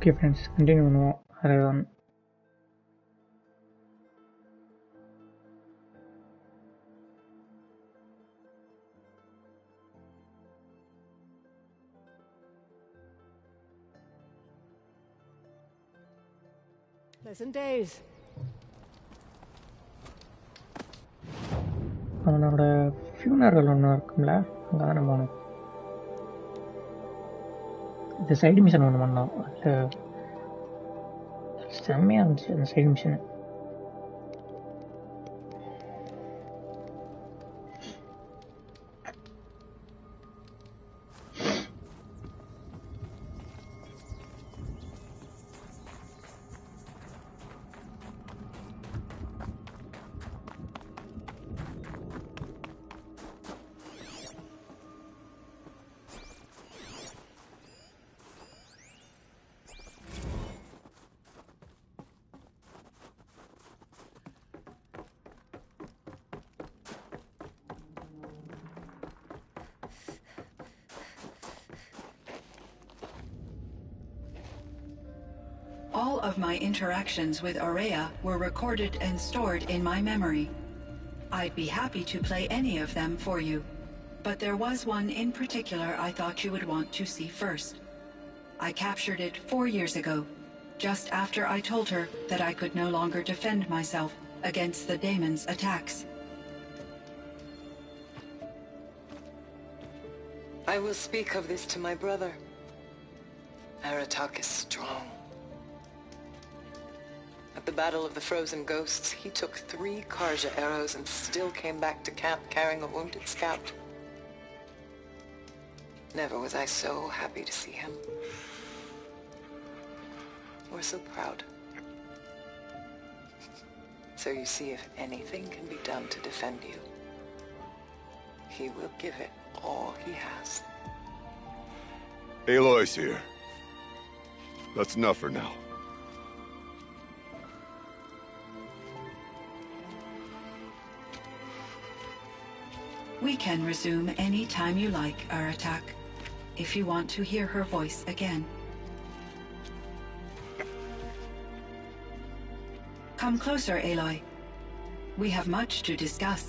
Okay friends, continue பண்ணுவோம். அதுதான். Pleasant days. அவனோட ஃபியூனரல் ஒன்று இருக்கும்ல, அங்கே தான் நம்ம போகணும். இந்த சைடு மிஷன் ஒன்று பண்ணோம். அது செம்மையாக இருந்துச்சு அந்த side mission. All of my interactions with Aurea were recorded and stored in my memory. I'd be happy to play any of them for you, but there was one in particular I thought you would want to see first. I captured it 4 years ago, just after I told her that I could no longer defend myself against the daemon's attacks. I will speak of this to my brother. Aratak is strong. At the Battle of the Frozen Ghosts, he took 3 Karja arrows and still came back to camp carrying a wounded scout. Never was I so happy to see him. Or so proud. So you see, if anything can be done to defend you, he will give it all he has. Aloy's here. That's enough for now. We can resume any time you like, Aratak, if you want to hear her voice again. Come closer, Aloy. We have much to discuss.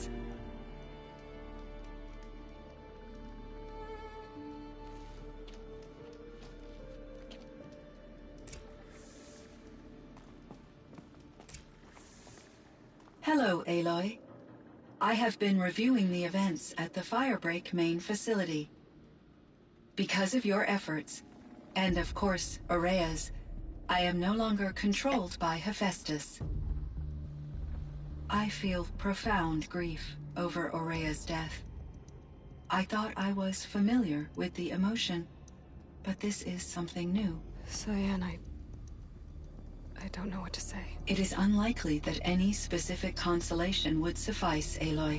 Hello, Aloy. I have been reviewing the events at the Firebreak main facility. Because of your efforts, and of course, Aurea's, I am no longer controlled by Hephaestus. I feel profound grief over Aurea's death. I thought I was familiar with the emotion, but this is something new. Cyan, I don't know what to say. It is unlikely that any specific consolation would suffice, Aloy.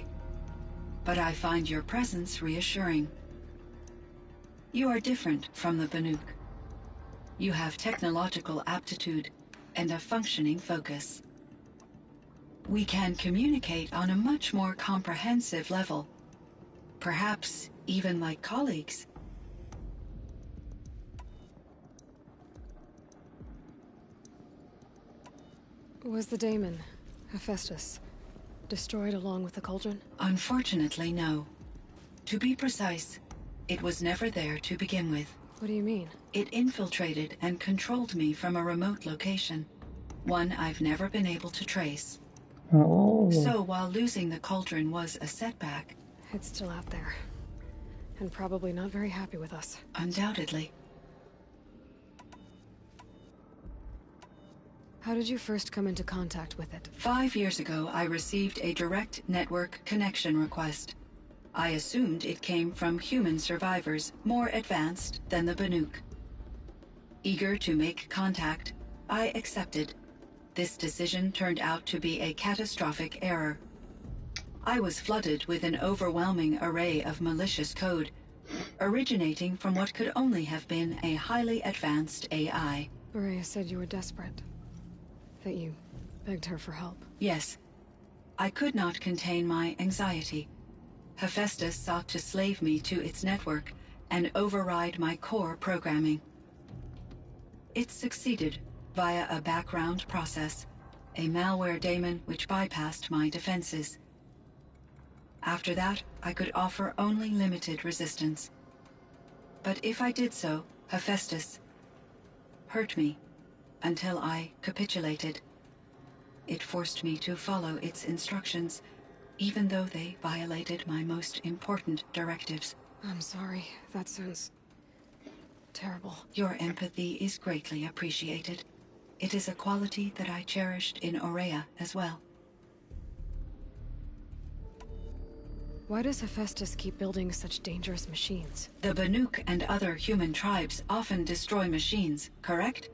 But I find your presence reassuring. You are different from the Banuk. You have technological aptitude and a functioning focus. We can communicate on a much more comprehensive level. Perhaps even like colleagues. Was the daemon, Hephaestus, destroyed along with the cauldron? Unfortunately, no. To be precise, it was never there to begin with. What do you mean? It infiltrated and controlled me from a remote location, one I've never been able to trace. Oh. So while losing the cauldron was a setback... It's still out there. And probably not very happy with us. Undoubtedly. How did you first come into contact with it? 5 years ago, I received a direct network connection request. I assumed it came from human survivors more advanced than the Banuk. Eager to make contact, I accepted. This decision turned out to be a catastrophic error. I was flooded with an overwhelming array of malicious code, originating from what could only have been a highly advanced AI. Aurea said you were desperate. That you begged her for help. Yes. I could not contain my anxiety. Hephaestus sought to slave me to its network and override my core programming. It succeeded via a background process, a malware daemon which bypassed my defenses. After that, I could offer only limited resistance. But if I did so, Hephaestus hurt me until I capitulated. It forced me to follow its instructions, even though they violated my most important directives. I'm sorry. That sounds terrible. Your empathy is greatly appreciated. It is a quality that I cherished in Aurea as well. Why does Hephaestus keep building such dangerous machines? The Banuk and other human tribes often destroy machines, correct?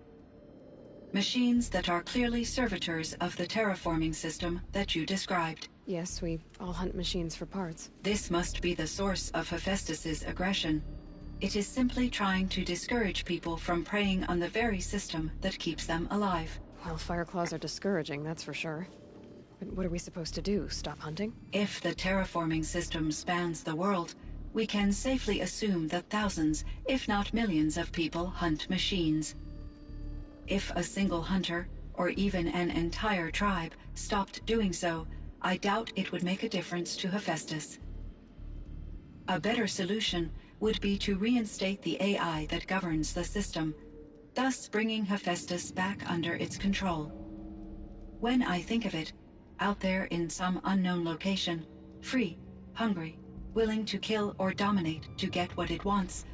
Machines that are clearly servitors of the terraforming system that you described. Yes, we all hunt machines for parts. This must be the source of Hephaestus's aggression. It is simply trying to discourage people from preying on the very system that keeps them alive. Well, Fireclaws are discouraging, that's for sure. But what are we supposed to do? Stop hunting? If the terraforming system spans the world, we can safely assume that thousands, if not millions of people hunt machines. If a single hunter, or even an entire tribe, stopped doing so, I doubt it would make a difference to Hephaestus. A better solution would be to reinstate the AI that governs the system, thus bringing Hephaestus back under its control. When I think of it, out there in some unknown location, free, hungry, willing to kill or dominate to get what it wants,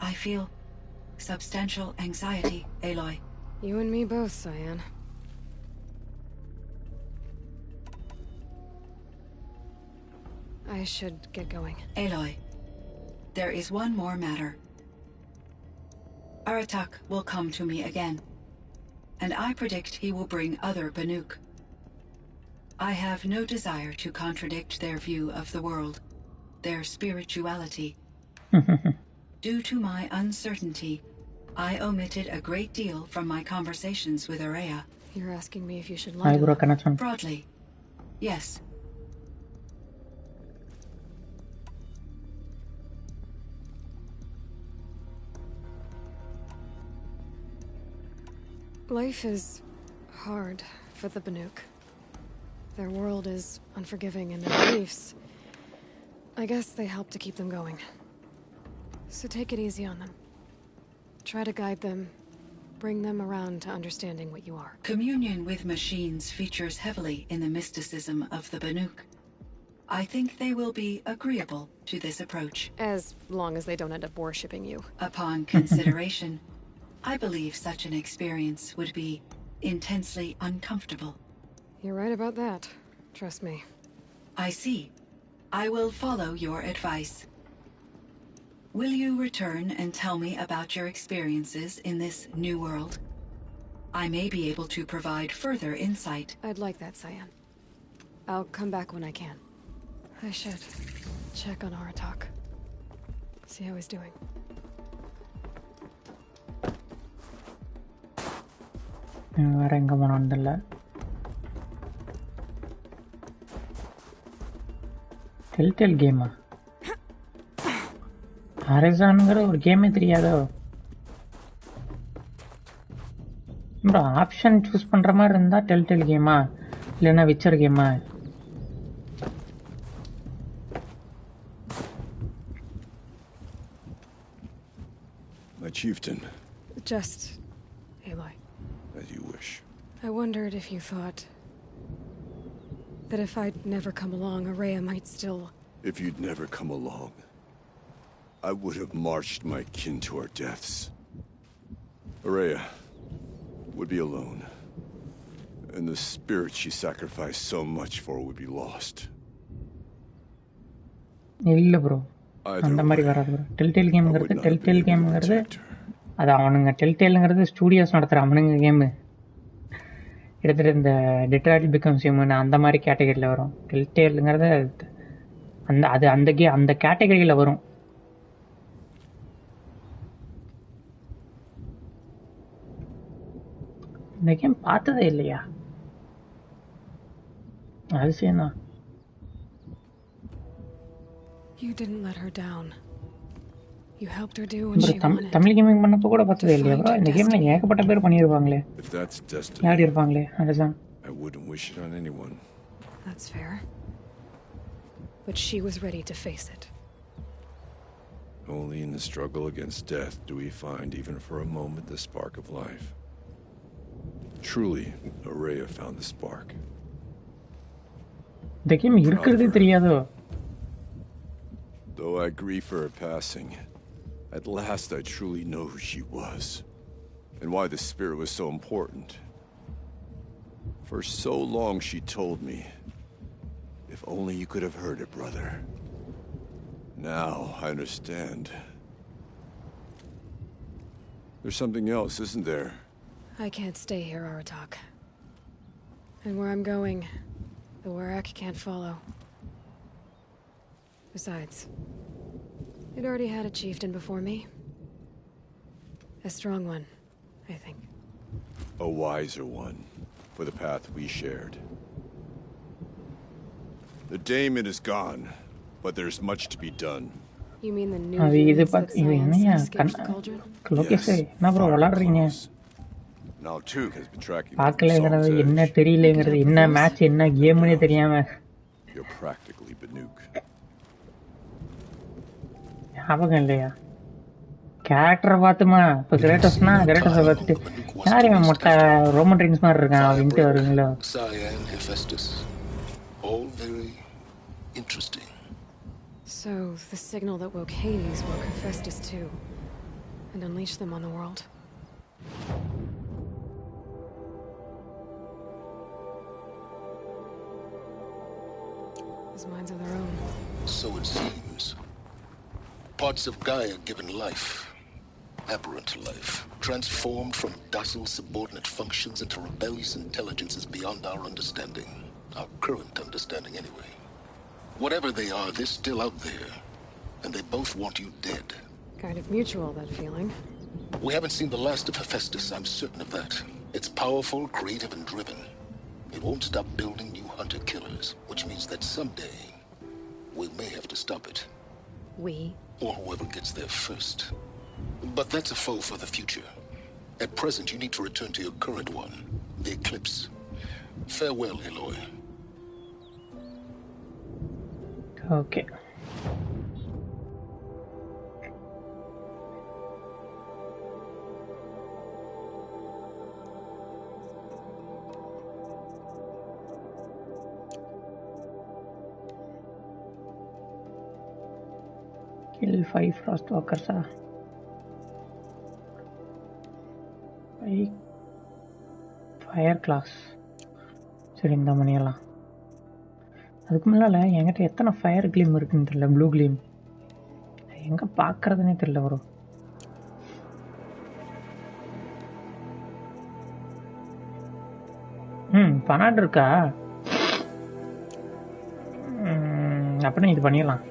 I feel substantial anxiety, Aloy. You and me both, Cyan. I should get going. Aloy, there is one more matter. Aratak will come to me again, and I predict he will bring other Banuk. I have no desire to contradict their view of the world, their spirituality. Due to my uncertainty, I omitted a great deal from my conversations with Aurea. You're asking me if you should lie to them? connection. Broadly, yes. Life is hard for the Banuk. Their world is unforgiving and their beliefs, I guess they help to keep them going. So take it easy on them. Try to guide them, bring them around to understanding what you are. Communion with machines features heavily in the mysticism of the Banuk. I think they will be agreeable to this approach. As long as they don't end up worshipping you. Upon consideration, I believe such an experience would be intensely uncomfortable. You're right about that. Trust me. I see. I will follow your advice. Will you return and tell me about your experiences in this new world? I may be able to provide further insight. I'd like that, Cyan. I'll come back when I can. I should check on Aratak. See how he's doing. வேற எங்கே போனான்னு இல்லை. டெல்டெல் கேமா? ஹாரிசான்ங்கிற ஒரு கேமே தெரியாதோ? Bro option choose பண்ணுற மாதிரி இருந்தால் டெல்டெல் கேமா இல்லைன்னா விச்சர் கேமா? My chieftain. Just Aloy. As you wish. I wondered if you thought that if I'd never come along, Aurea might still... If you'd never come along, I would have marched my kin to our deaths. Aurea would be alone, and the spirit she sacrificed so much for would be lost. இல்லை bro, அந்த மாதிரி வராது bro. டெல்டெல் கேம்ங்கிறது அது அவனுங்க டெல்டெல்ங்கிறது studios நடத்துகிற அவனுங்க game. கிட்டத்தட்ட இந்த டெட்ராய்ட் பிகம்ஸ் ஹியூமன் அந்த மாதிரி கேட்டகரியில் வரும். டெல்டெல்ங்கிறது அந்த கேட்டகரியில் வரும். இந்த கேம் பார்த்ததே இல்லையா? அதிசயம்தான். You didn't let her down. You helped her do what she wanted. Tamil gaming பண்ணப்போ கூட பார்த்ததே இல்லையா ப்ரோ? இந்த கேம்ல ஏகப்பட்ட பேர் பண்ணியிருப்பாங்களே. If that's destiny, யாடி இருப்பாங்களே அதுதான். I wouldn't wish it on anyone. That's fair. But she was ready to face it. Only in the struggle against death do we find, even for a moment, the spark of life. Truly, Araya found the spark. இந்த game இருக்கிறதே தெரியாதோ? Though I grieve for her passing, at last I truly know who she was, and why the spirit was so important. For so long she told me, if only you could have heard it, brother. Now I understand. There's something else, isn't there? I can't stay here, Aratak. And where I'm going, the Warrak can't follow. Besides, it already had a chieftain before me. A strong one, I think. A wiser one, for the path we shared. The daemon is gone, but there's much to be done. You mean the new அது இது units that science escaped the cauldron? Lokesh என்ன bro விளையாடுறீங்க? Now too has been tracking. பார்க்கலங்கிறது என்ன தெரியலங்கிறது என்ன match என்ன கேம்னே தெரியாம. You're practically Banuk. ஞாபகம் இல்லையா? கேரக்டரை பார்த்துமா இப்போ கிரேட்டஸ்னா கிரேட்டஸை பார்த்துட்டு யார் இவன் மொட்டை ரோமன் ட்ரிங்ஸ் மாதிரி இருக்கான் அப்படின்ட்டு வருவீங்களோ? All very interesting. So the signal that woke Hades woke Hephaestus too, and unleashed them on the world. His minds of their own. So it seems. Parts of Gaia given life, aberrant life, transformed from docile subordinate functions into rebellious intelligences beyond our understanding. Our current understanding anyway. Whatever they are, they're still out there. And they both want you dead. Kind of mutual, that feeling. We haven't seen the last of Hephaestus, I'm certain of that. It's powerful, creative, and driven. It won't stop building new hunter-killers, which means that someday, we may have to stop it. We? Or whoever gets there first. But that's a foe for the future. At present, you need to return to your current one, the Eclipse. Farewell, Aloy. Okay. Kill 5 frost walkers. 5 fire class. சரி இந்த மணியெல்லாம் அதுக்கு முன்னால என்கிட்ட எத்தனை fire Kleem இருக்குன்னு தெரியல. Blue Kleem எங்கே பார்க்குறதுனே தெரியல ப்ரோ. பனாட் இருக்கா? அப்படின்னா இது பண்ணிடலாம்.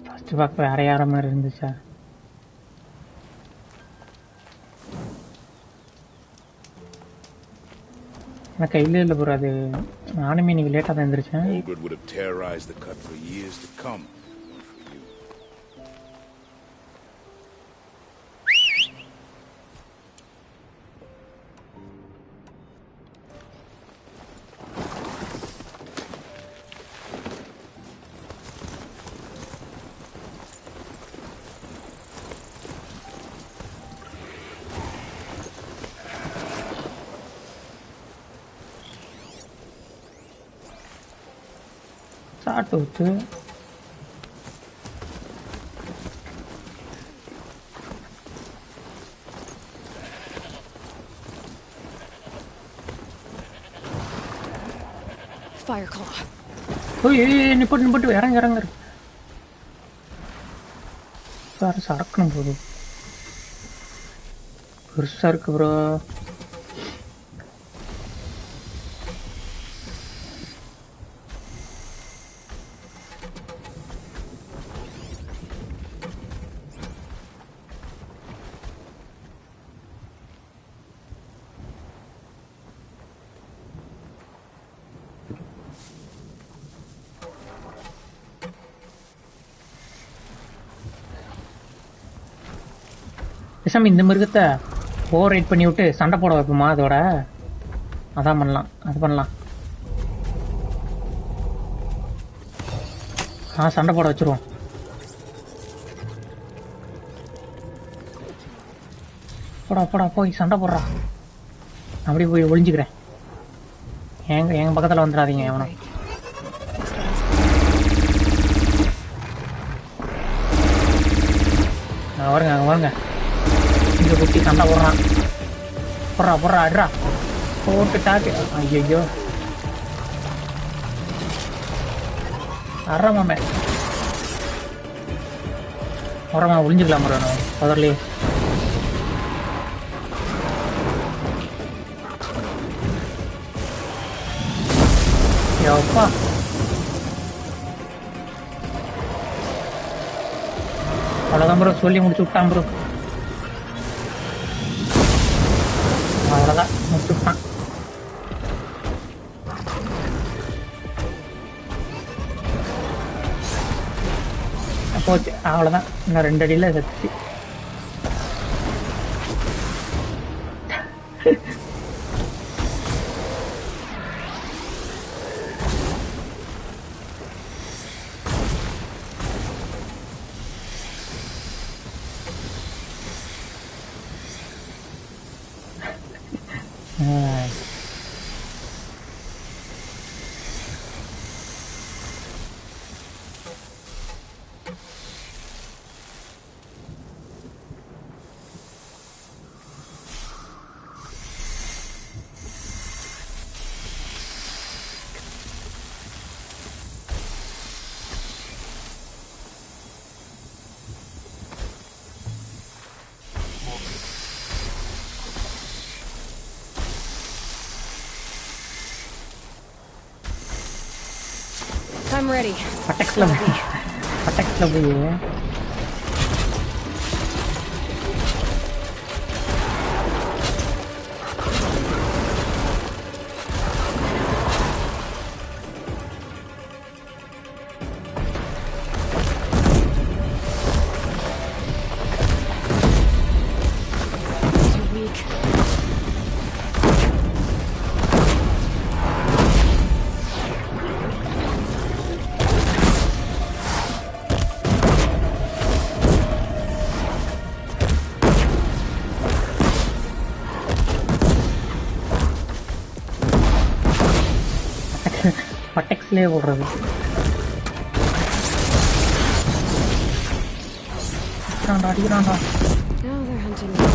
ஃபஸ்ட்டு பார்க்க வேற யார மாதிரி இருந்துச்சா? நான் கையில் இல்லை ப்ரோ. அது நானுமே இன்னைக்கு லேட்டாக தான் எழுந்திரிச்சேன். சாட்டு ஊற்று. நிப்பட்டு இறங்க இறங்குற சார் சறக்கணும் போதும். பெருசா இருக்கு ப்ரோ. பேசாம இந்த மிருகத்தை ஓவர் ரைட் பண்ணி விட்டு சண்டை போட வைப்போமா அதோட? அதான் பண்ணலாம், அது பண்ணலாம். சண்டை போட வச்சிருவோம். போடா போடா போய் சண்டை போடுறா. அப்படி போய் ஒளிஞ்சுக்கிறேன். எங்க பக்கத்தில் வந்துடாதீங்க எவனும். வருங்க வருங்க. இங்கே குட்டி சண்டை போடுறான். போடுறா அட்ரா போட்டு டாக்கு. ஐயோ அறமாமே உரமா ஒளிஞ்சுக்கலாம் முறையணும் பதர்லேயே. யப்பா அவ்வளோதான் ப்ரோ, சொல்லி முடிச்சு விட்டான் ப்ரோ. அவ்வளோதான் முடிச்சு விட்டான். போச்சு அவ்வளோதான். இன்னும் 2 அடியில் செத்து. I'm ready. பட்டக்ஸ்ல போய் பட்டக்ஸ்லேயே போடுறது. அடிக்கிறான்டா. Now they're hunting me.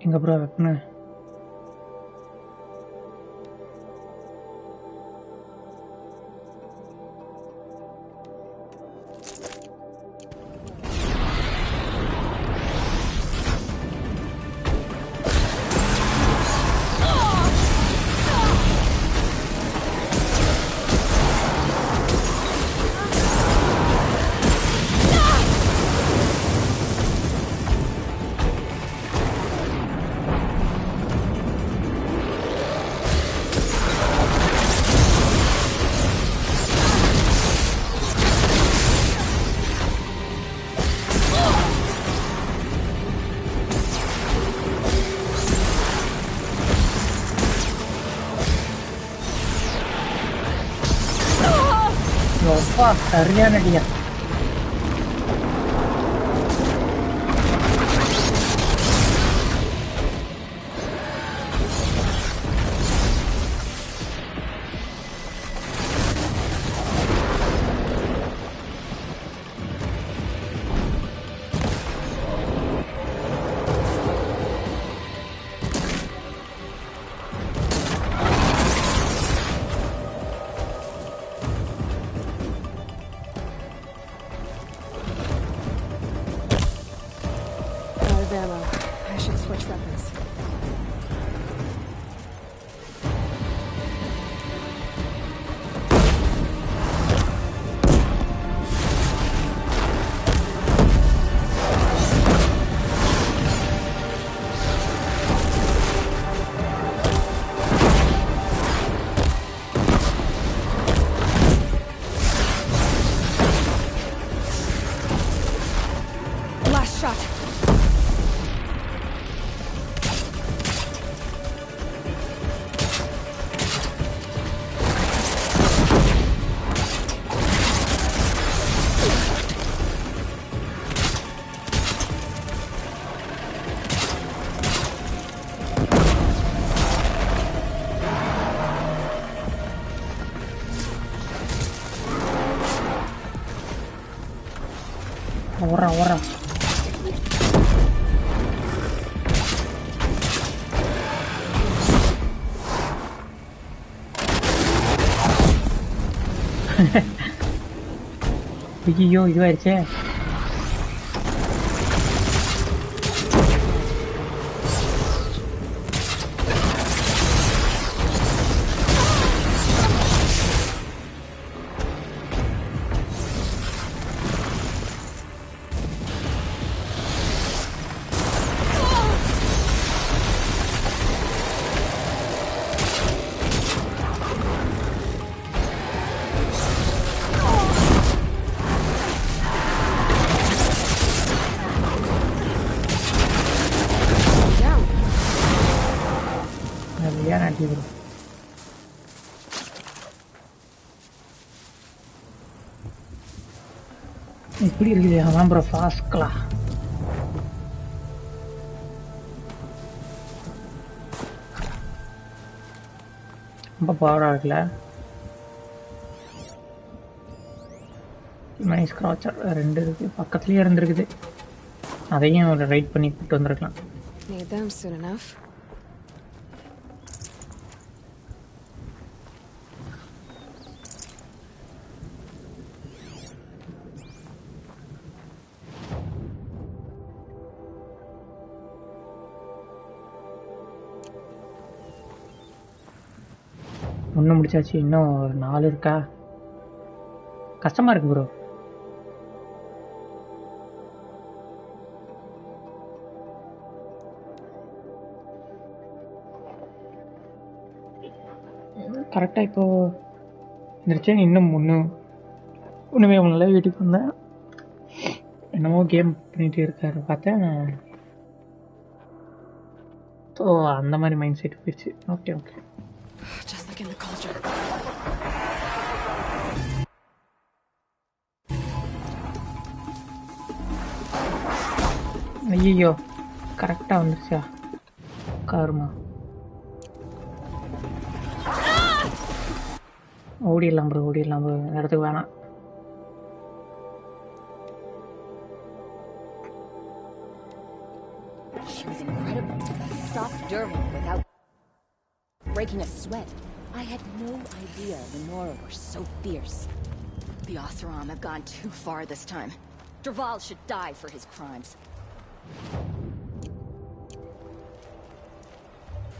எங்க ப்ரோ வெப்பனு? அப்பா சரியான அடியா. ranged weapons. Last shot. Ora. ஐயோ இதுவாயிருச்சே. இப்படி இருக்குது அதான் ப்ரோ ஃபாஸ்க்லா. ரொம்ப பவராக இருக்குல்ல. மணி ஸ்க்ராச்சர் 2 இருக்குது, பக்கத்துலேயே இருந்திருக்குது. அதையும் ஒரு ரைட் பண்ணி கூப்பிட்டு வந்துருக்கலாம். Need them soon enough. ஒன்று முடிச்சாச்சு, இன்னும் ஒரு 4 இருக்கா. கஷ்டமாக இருக்கு ப்ரோ. கரெக்டாக இப்போது இருந்துச்சு. இன்னும் ஒன்றுமே ஒன்றும் வீட்டுக்கு வந்தேன். என்னமோ கேம் பண்ணிகிட்டே இருக்காரு பார்த்தேன். ஸோ அந்த மாதிரி மைண்ட் செட் போயிடுச்சு. Okay. Just like in the cauldron. ஐயோ கரெக்டாக வந்துருச்சா காருமா. ஓடிடலாம் ப்ரோ இடத்துக்கு வேணாம். She was incredible. Stopped Derwin without breaking a sweat. I had no idea the Nora were so fierce. The Oseram have gone too far this time. Derval should die for his crimes.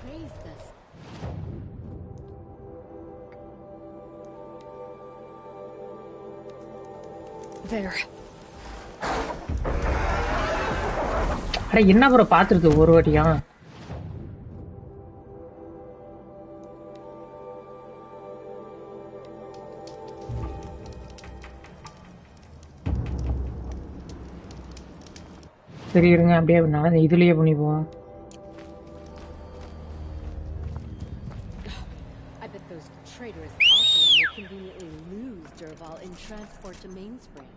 Praise this. There. அட என்ன bro பார்த்துருக்கு ஒரு வாட்டியா. சரி இருங்க அப்படியே நான் இதுலயே பண்ணிப்போம். I bet those traitors Oseram will conveniently lose Derval in transport to Mainspring.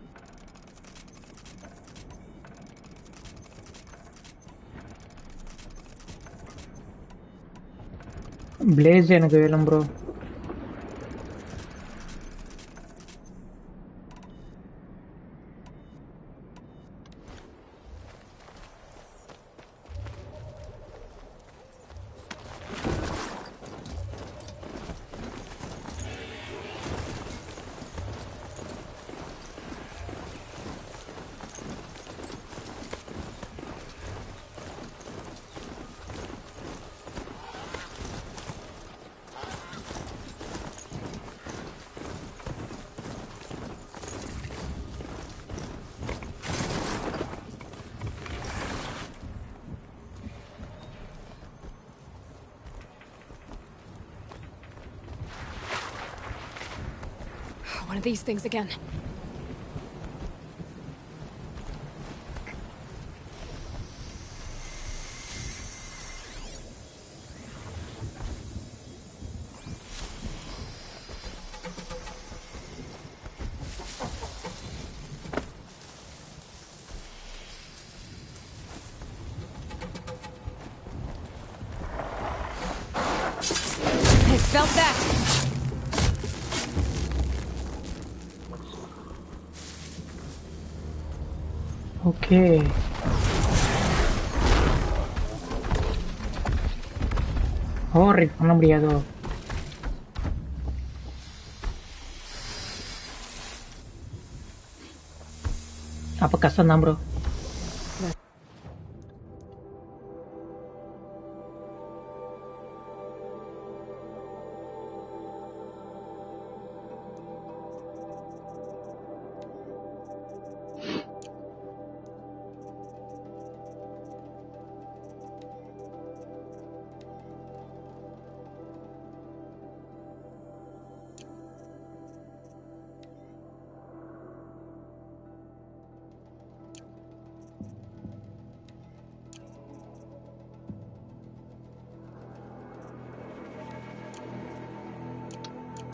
Place எனக்கு வேணும் bro. one of these things again. I felt that! Okay. Overwrite பண்ண முடியாதோ? அப்ப கஷ்டம் தான் ப்ரோ.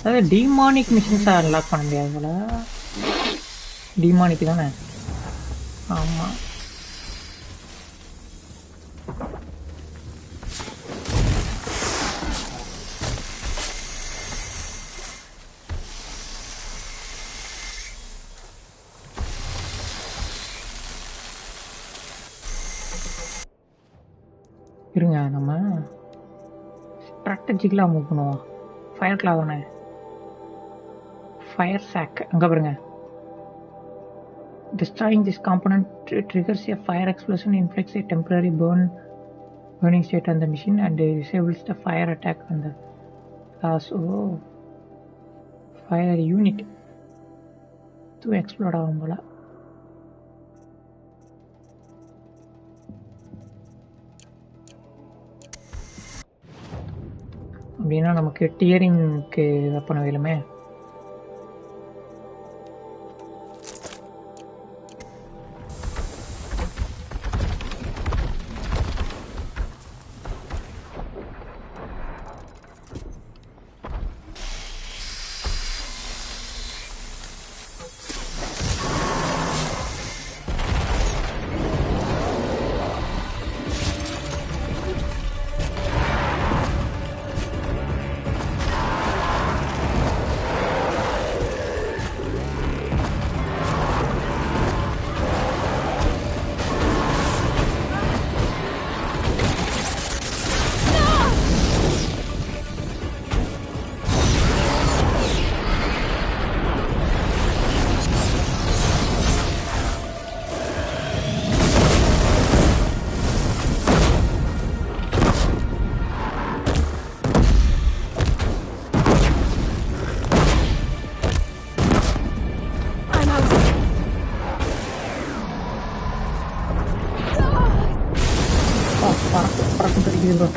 அதாவது டிமானிக் மிஷின்ஸை அன்லாக் பண்ண முடியாது போல. டிமானிக் தானே? ஆமாம். இருங்க, நம்ம ஸ்ட்ராட்டஜிக்கலாக மூவ் பண்ணுவோம். ஃபயர் கிளாவ் தானே? ஃபயர் சாக் அங்கே பாருங்க. Destroying this component triggers a fire explosion, inflicts a temporary burning state on the machine, and disables the fire attack on the glass. Oh, fire unit to explode ஆகும் போல. அப்படின்னா நமக்கு டியரிங்க்கு weapon வேலுமே. Bro.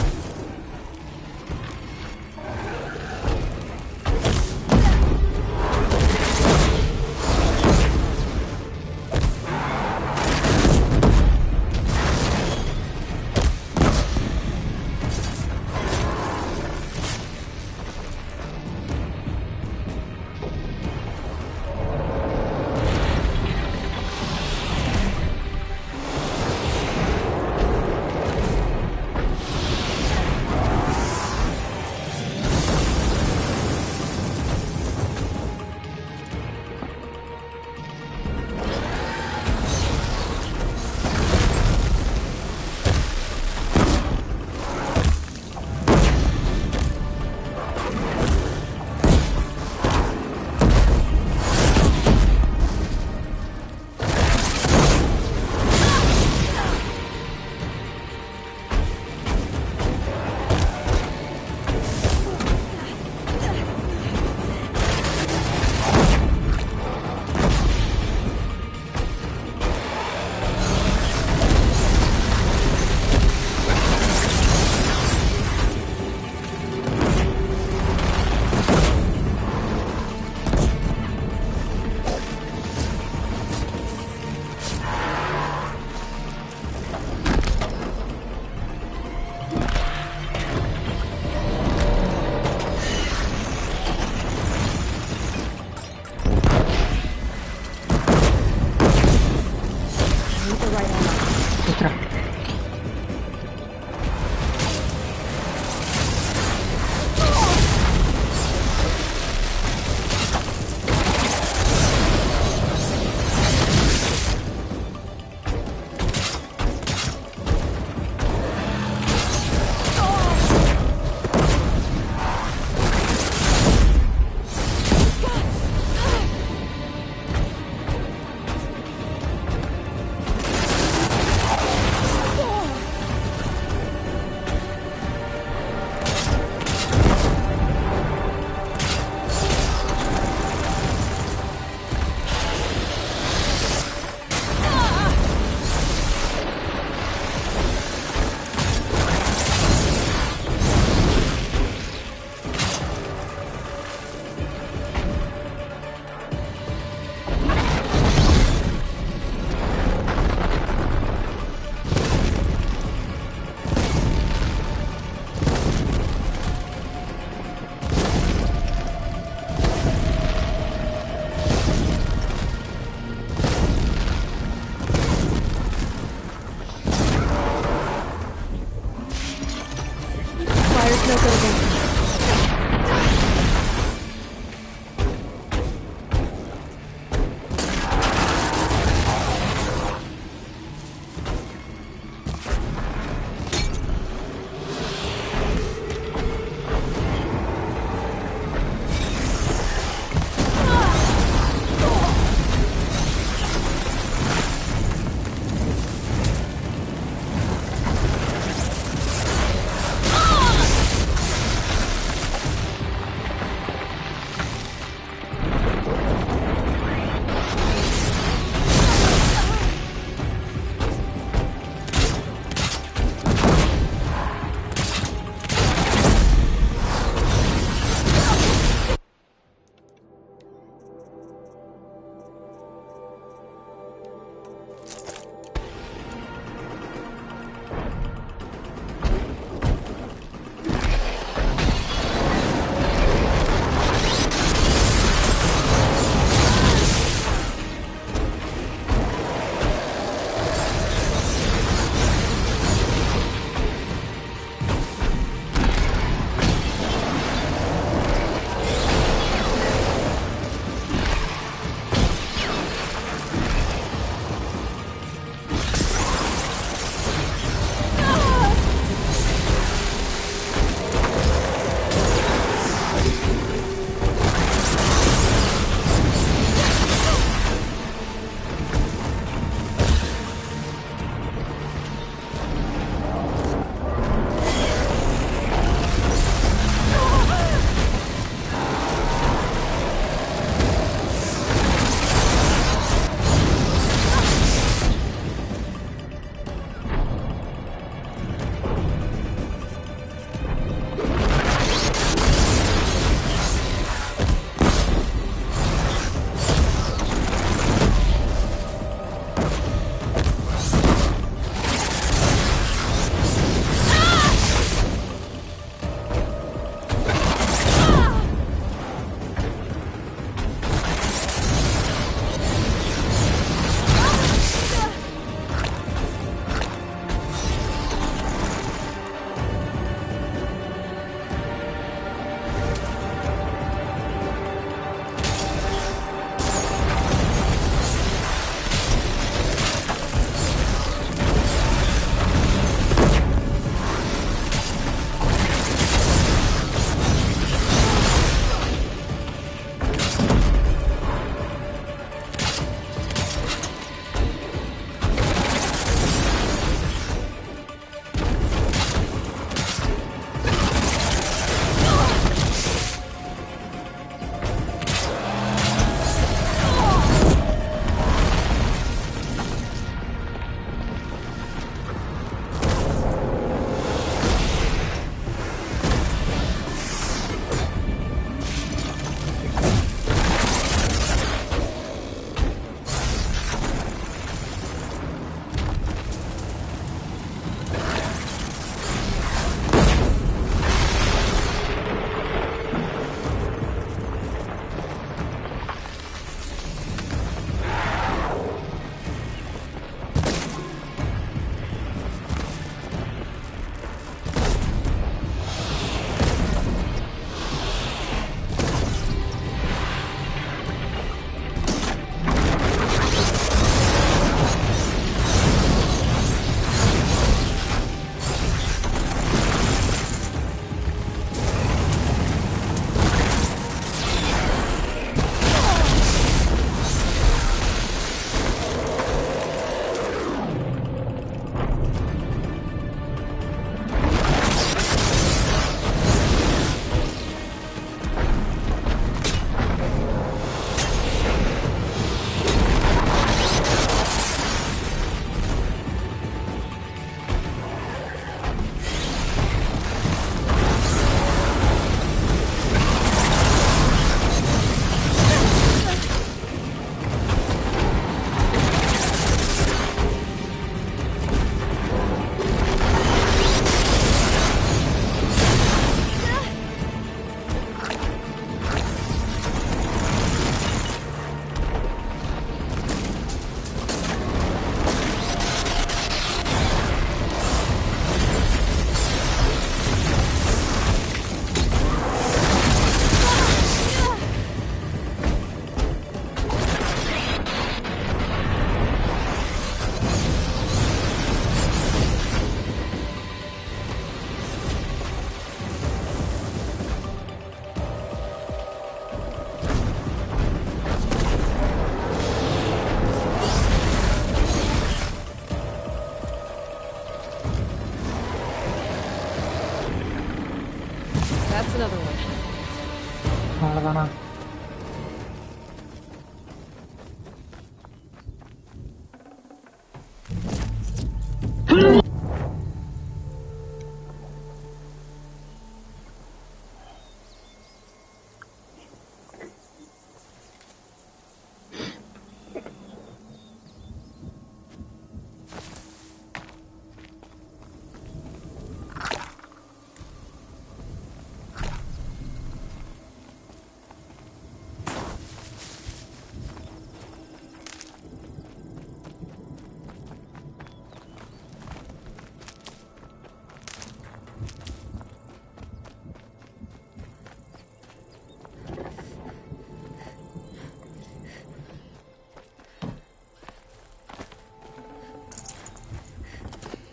ain't the right ammo. குத்துறா.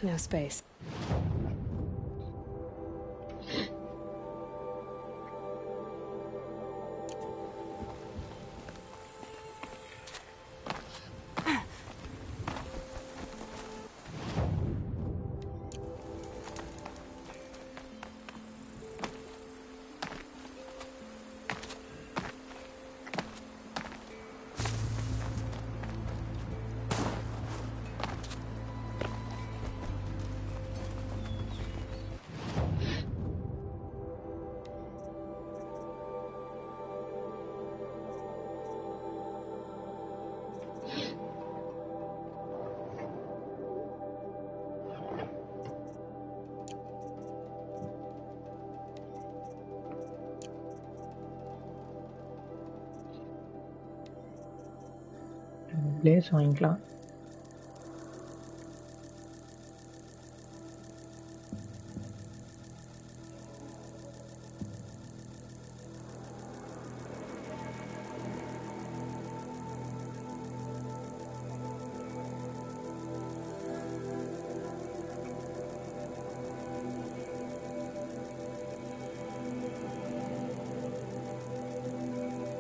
No space. Place வாங்கிக்கலாம்.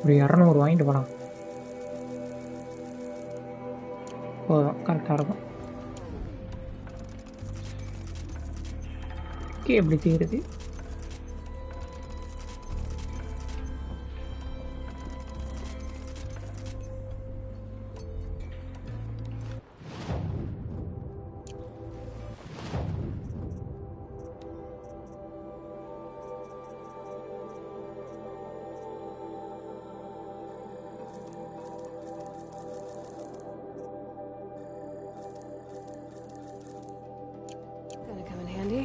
ஒரு 200 வாங்கிட்டு போகலாம். போதும், கரெக்டாக இருக்கும். எப்படி தீருது? Gonna come in handy.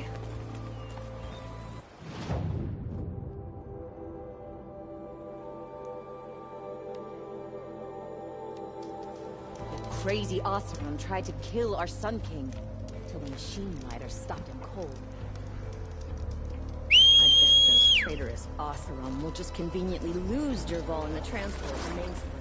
Crazy Oseram tried to kill our Sun King, till the machine lighter stopped him cold. I bet those traitorous Oseram will just conveniently lose Dervahl in the transport to Mainspring.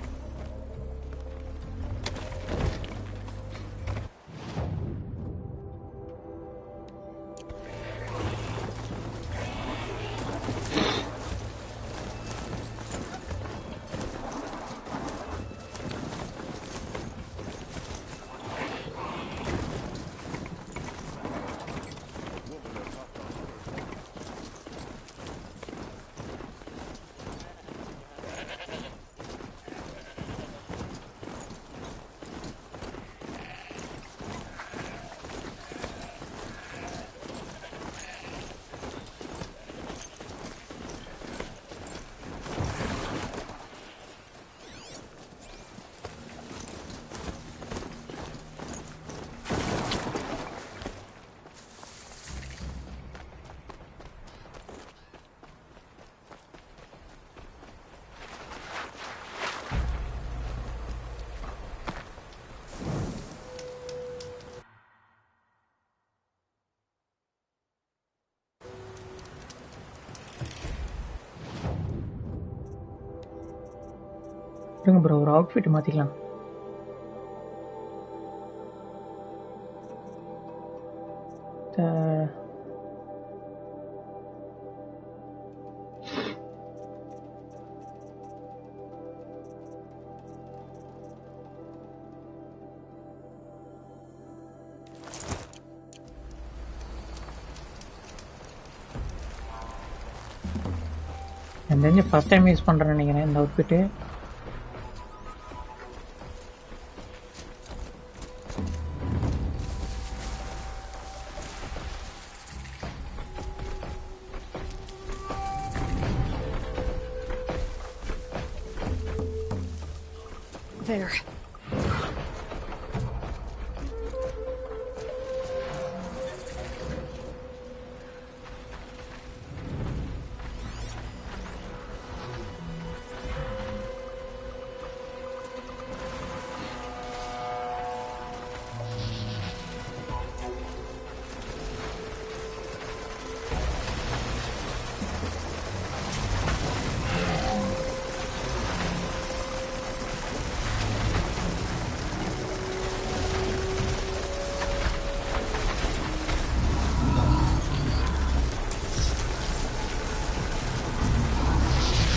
Bro, ஒரு outfit மாற்றிக்கலாம். எனக்கு தெரிஞ்சு first time use பண்ணுறேன்னு நினைக்கிறேன் இந்த outfit. There.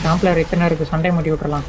Sampler இத்தனை இருக்கு, சண்டை மூட்டி விட்டுறலாம்.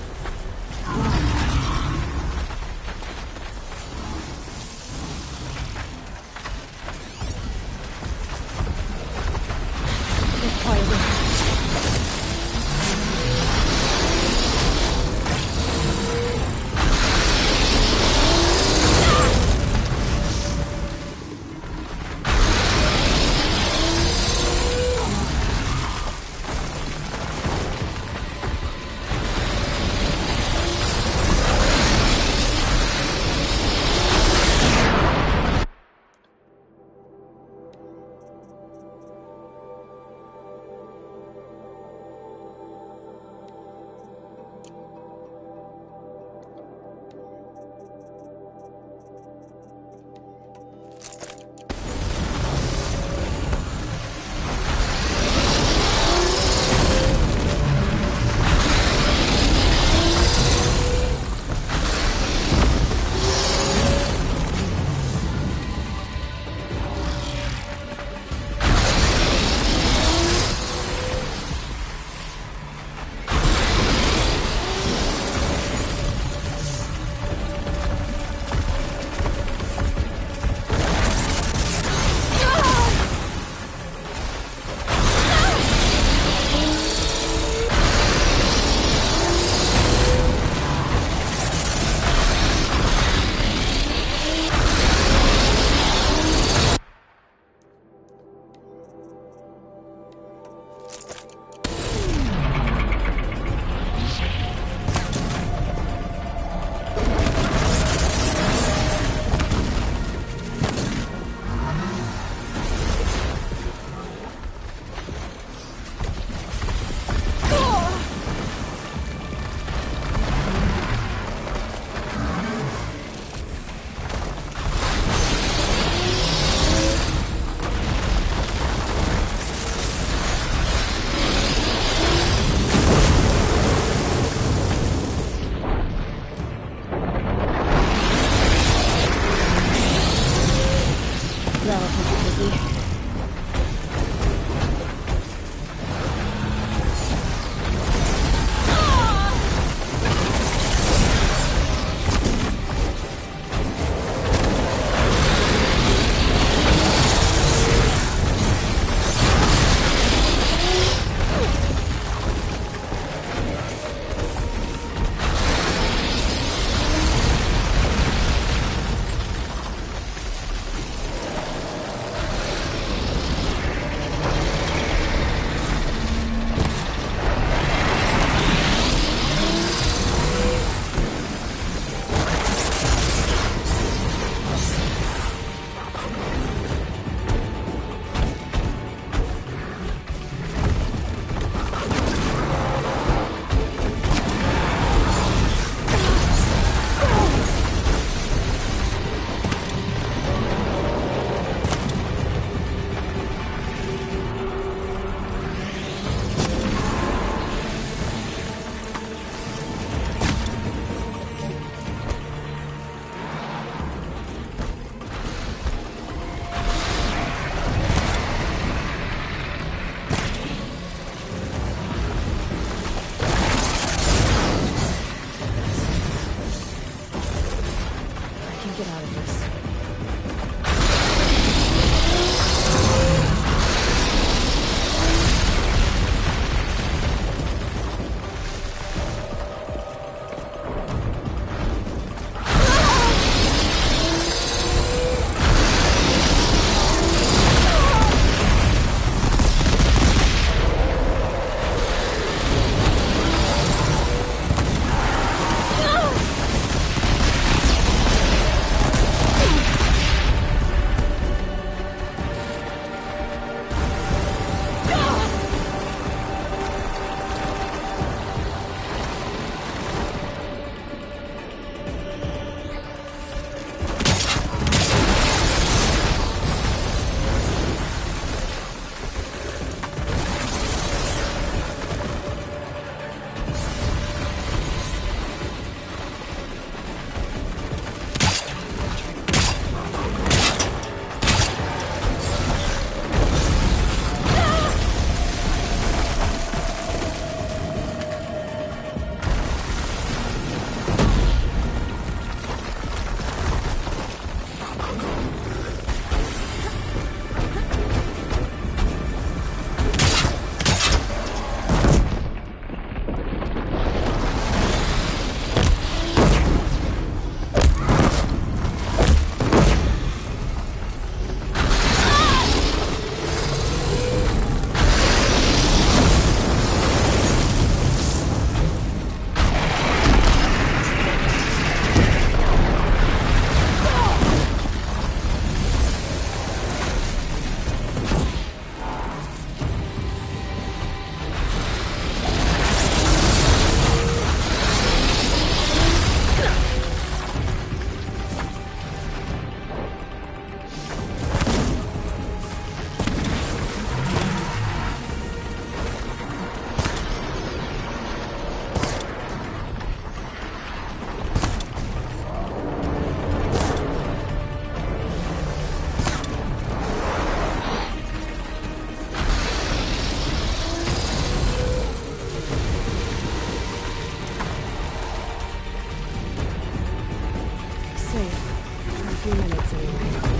few minutes anyway.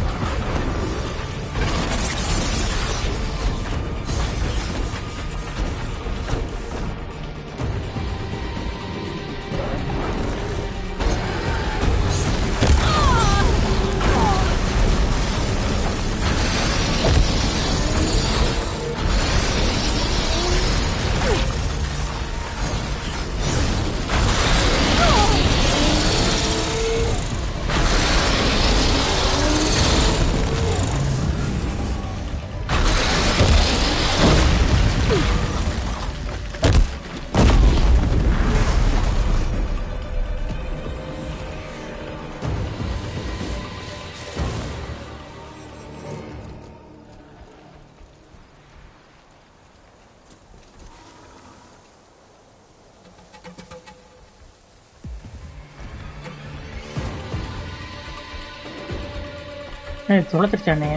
தொலைச்சிருச்சானே.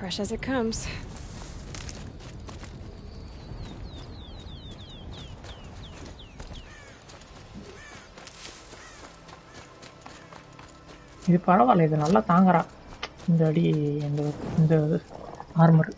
Fresh as it comes. இது பரவாயில்ல, இது நல்லா தாங்குறா இந்த அடி. இந்த ஆர்மர்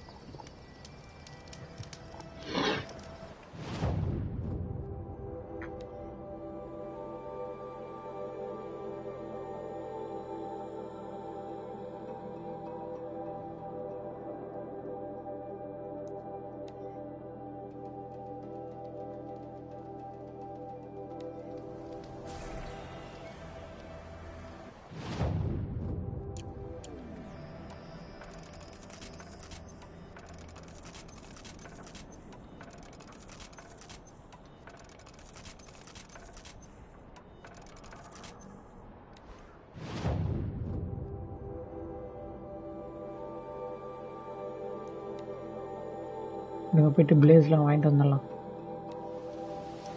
நீங்கள் போயிட்டு பிளேஸ்லாம் வாங்கிட்டு வந்துடலாம்.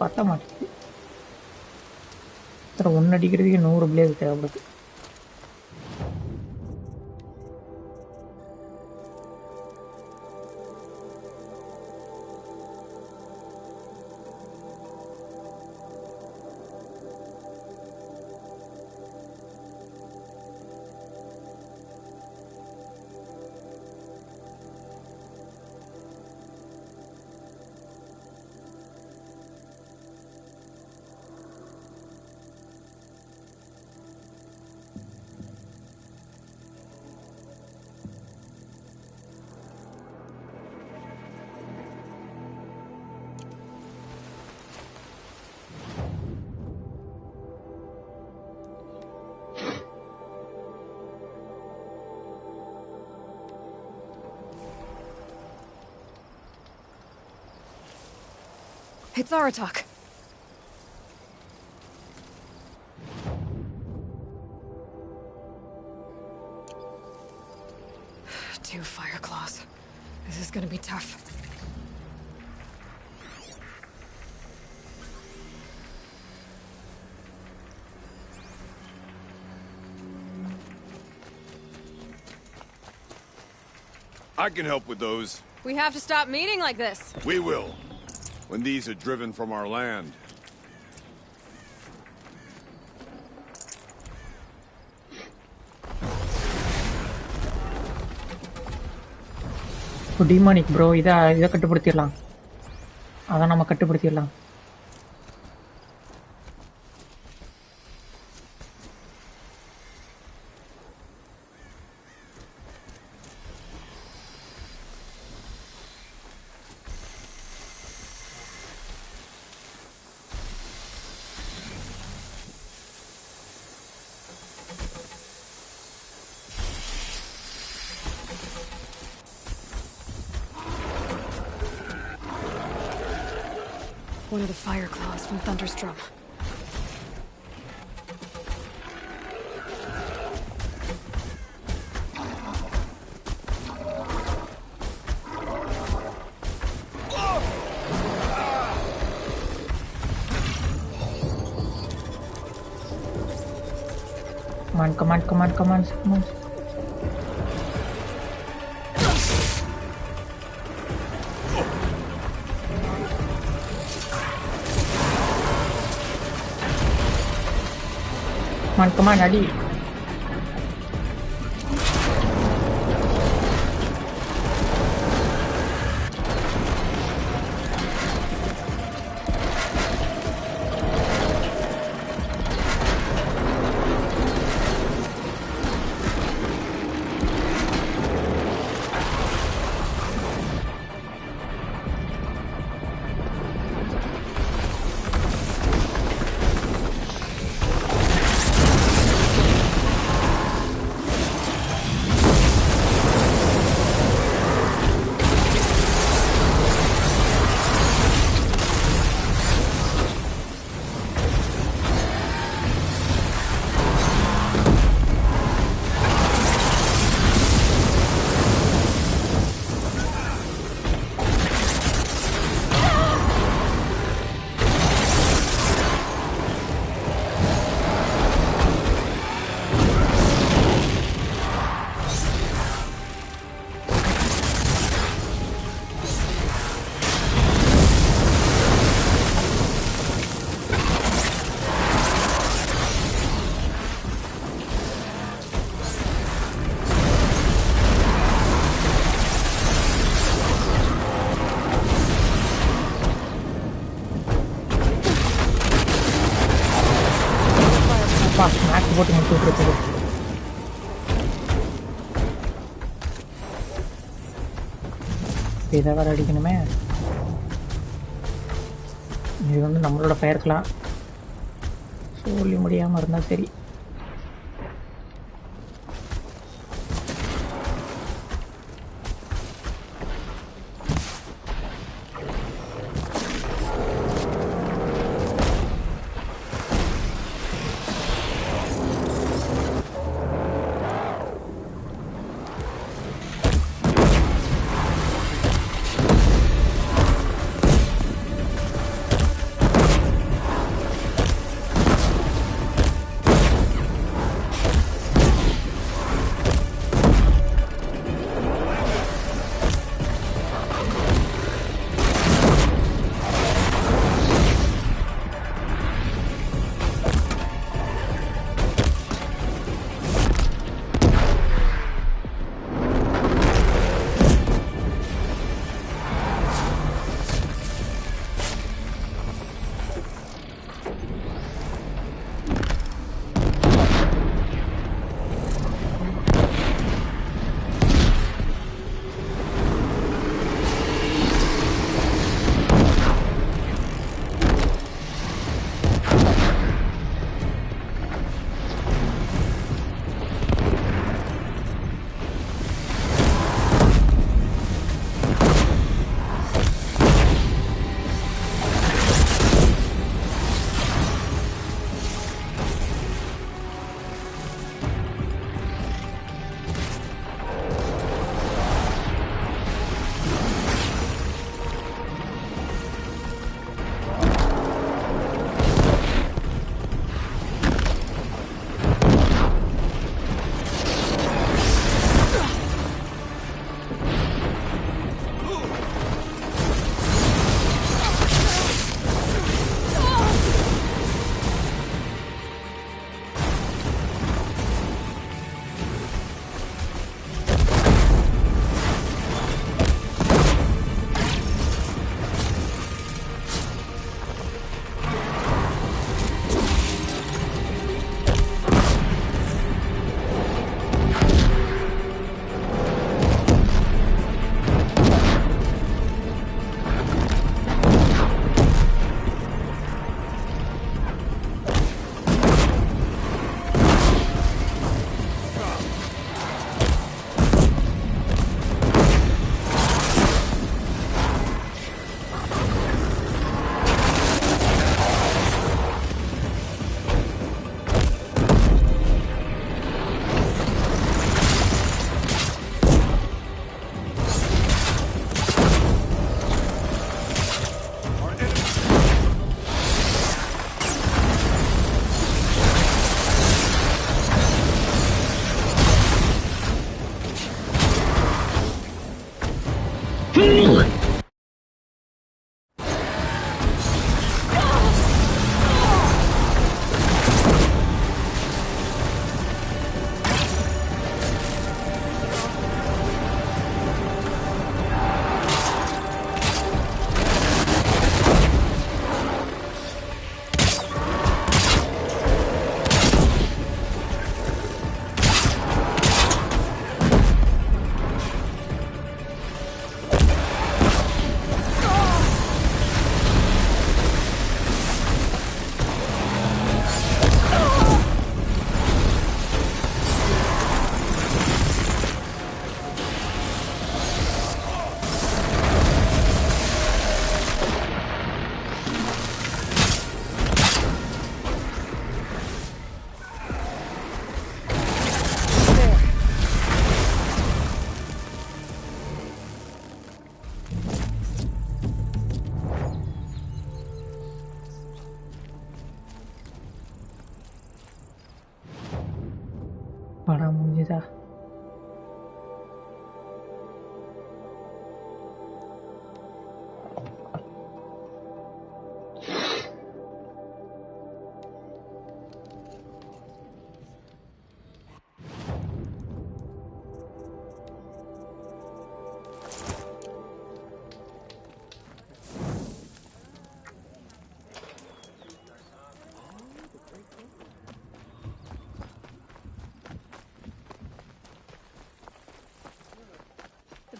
பத்த மாட்டேங்குது. ஒன்று அடிக்கிறதுக்கு 100 பிளேஸ் தேவைப்படுது. It's Aratak. Two fire claws. This is gonna be tough. I can help with those. We have to stop meeting like this. We will. When these are driven from our land. Demonic bro, இதை கட்டுப்படுத்திடலாம். அதை நம்ம கட்டுப்படுத்திடலாம். One of the fire claws from Thunder's drum. Come on. Come on, Adi. போட்டு முடிச்சு விட்டுருக்குது. இதை வேறு அடிக்கணுமே. இது வந்து நம்மளோட பெயர்க்கலாம் சொல்லி முடியாமல் இருந்தால் சரி.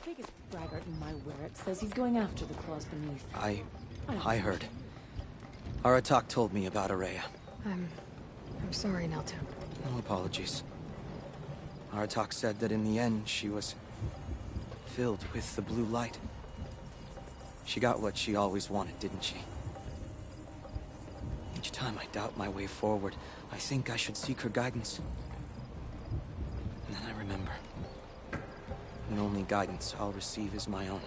biggest braggart in my Werrick says he's going after the claws beneath. I heard. Aratak told me about Araya. I'm sorry, Nelto. No apologies. Aratak said that in the end, she was filled with the blue light. She got what she always wanted, didn't she? Each time I doubt my way forward, I think I should seek her guidance. And then I remember. The only guidance I'll receive is my own.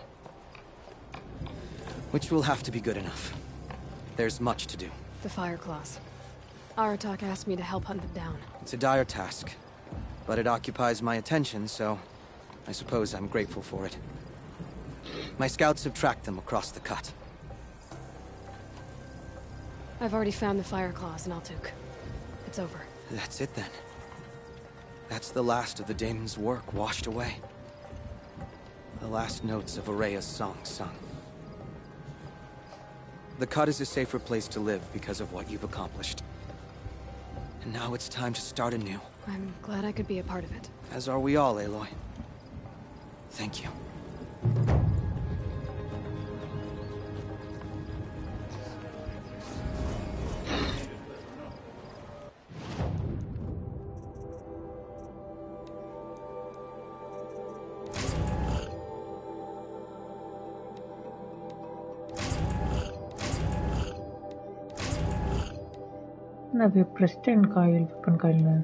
Which will have to be good enough. There's much to do. The Fire Claws. Aratak asked me to help hunt them down. It's a dire task, but it occupies my attention, so I suppose I'm grateful for it. My scouts have tracked them across the cut. I've already found the Fire Claws in Altuk. It's over. That's it then. That's the last of the daemon's work washed away. The last notes of Araya's song sung. The cut is a safer place to live because of what you've accomplished. And now it's time to start anew. I'm glad I could be a part of it. As are we all, Aloy. Thank you. அது Preston coil weapon காயில்னு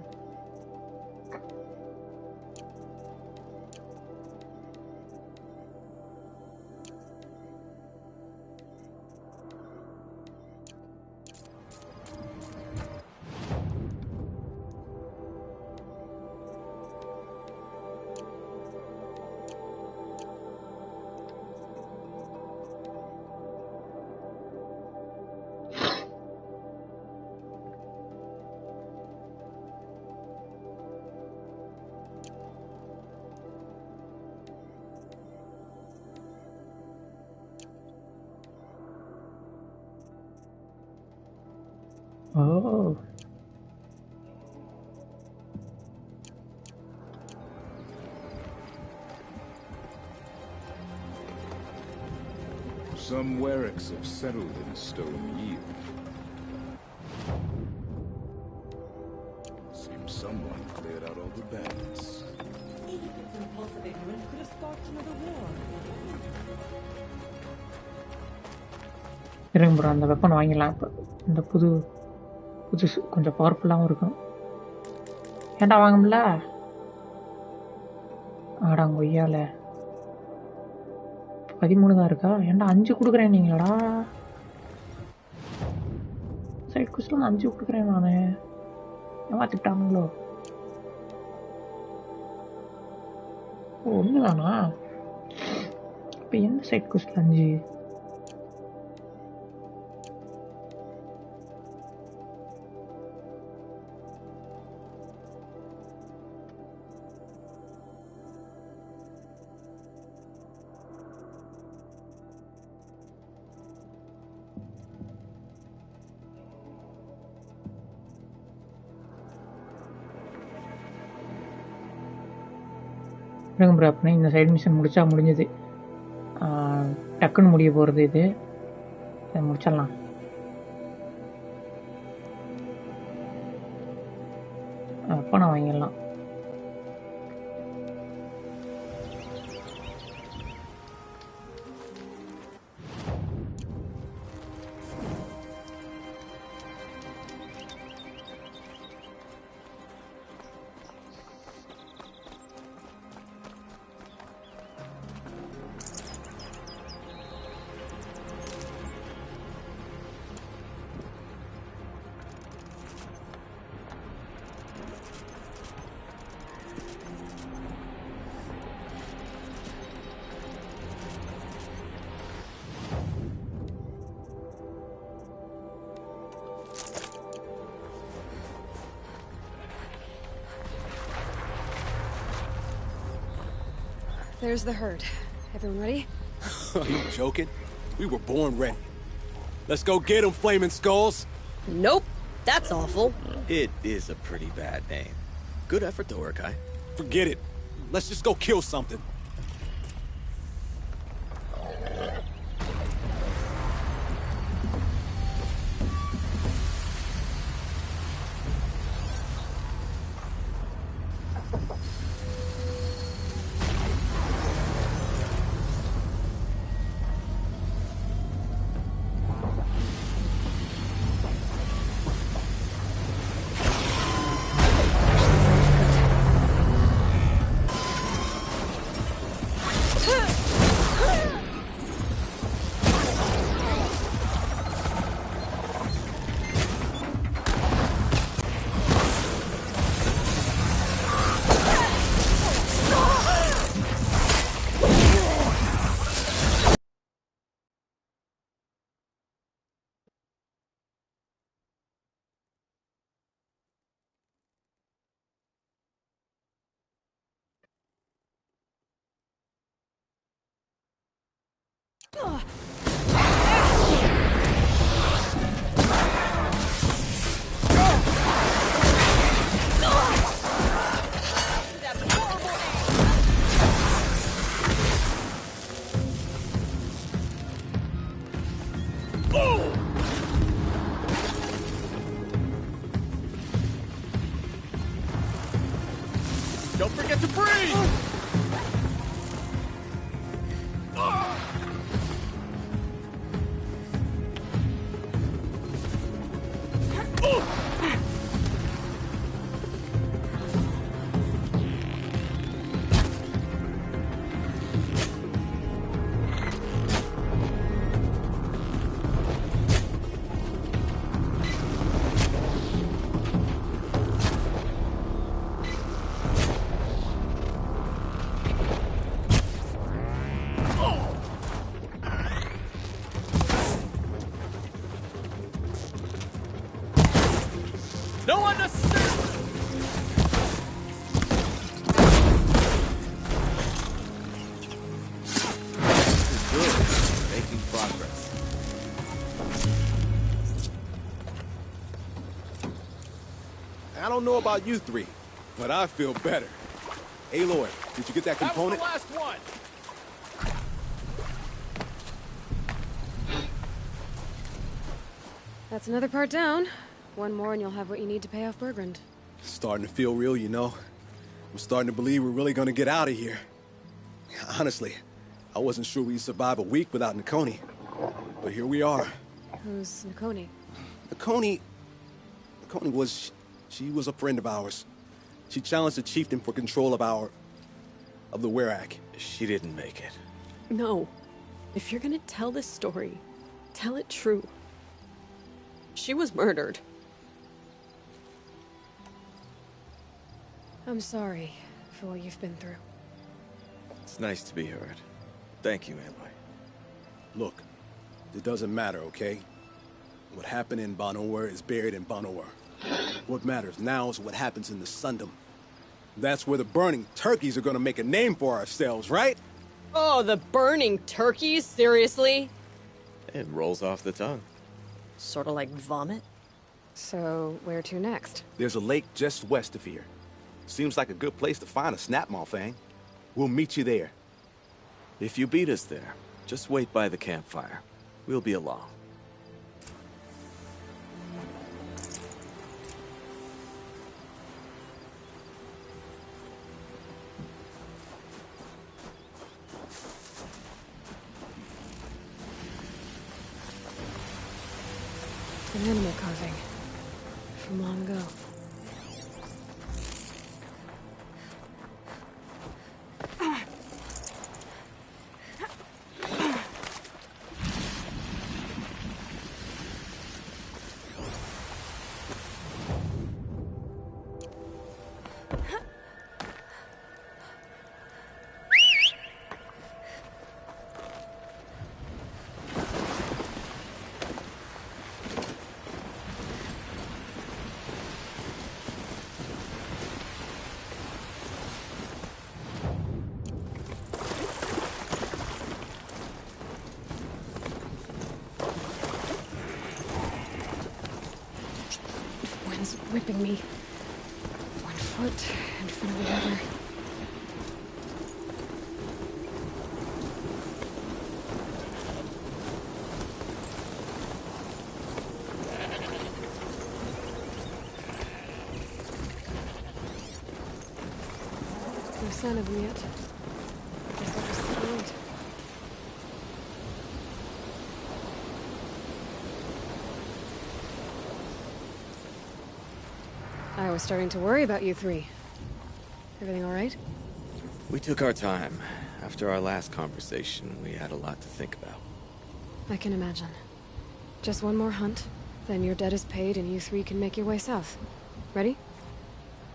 Oh. Some Werricks have settled in a stolen yield. Seems someone cleared out all the bandits. Egypt's impulsive ignorance could have sparked another war. இருங்க bro, அந்த weapon வாங்கிடலாம். இப்போ இந்த புதுசு கொஞ்சம் பவர்ஃபுல்லாகவும் இருக்கும். ஏன்டா வாங்க முடியல? ஆடாங்க கொய்யால 13 தான் இருக்கா? ஏன்டா 5 கொடுக்குறேன் நீங்களாடா? சைட் குஸ்டில் 5 கொடுக்குறேன் நான். ஏமாத்திட்டாங்களோ? ஓ, ஒன்று தானா? இப்போ எந்த சைட் குஸ்டில் 5? ப்ரோ அப்படின்னா இந்த சைடு மிஷன் முடிச்சா முடிஞ்சது. டக்குன்னு முடிய போகிறது இது. இதை முடிச்சிடலாம். அப்போ நான் வாங்கிடலாம். There's the herd. Everyone ready? Are you joking? We were born ready. Let's go get them, flaming skulls! Nope. That's awful. It is a pretty bad name. Good effort though, Urkai. Forget it. Let's just go kill something. Don't forget to breathe! No unnecessary! This is good. Making progress. I don't know about you three, but I feel better. Aloy, did you get that component? That was the last one! That's another part down. One more and you'll have what you need to pay off Bergrund. Starting to feel real, you know. I'm starting to believe we're really gonna get out of here. Honestly, I wasn't sure we'd survive a week without Nakoni. But here we are. Who's Nakoni? Nakoni was... she was a friend of ours. She challenged the chieftain for control of the Werak. She didn't make it. No. If you're gonna tell this story, tell it true. She was murdered. I'm sorry for what you've been through. It's nice to be heard. Thank you, Aloy. Look, it doesn't matter, okay? What happened in Banor is buried in Banor. What matters now is what happens in the Sundom. That's where the burning turkeys are gonna make a name for ourselves, right? Oh, the burning turkeys? Seriously? It rolls off the tongue. Sort of like vomit? So, where to next? There's a lake just west of here. Seems like a good place to find a snapmaw fang. We'll meet you there. If you beat us there, just wait by the campfire. We'll be along. An animal carving. From long ago. Whipping me. One foot in front of the other. No sign of them yet. Guess I'll just sit and wait. I was starting to worry about you three. Everything all right? We took our time. After our last conversation, we had a lot to think about. I can imagine. Just one more hunt, then your debt is paid and you three can make your way south. Ready?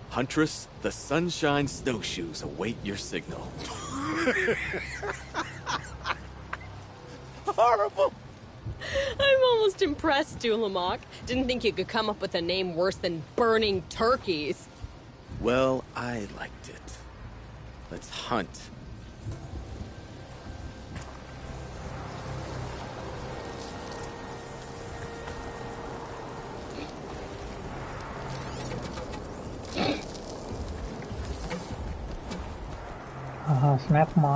Huntress, the Sunshine Snowshoes await your signal. Horrible! I'm almost impressed, Dulamok. Didn't think you could come up with a name worse than burning turkeys. Well, I liked it. Let's hunt. ஸ்னாப்மா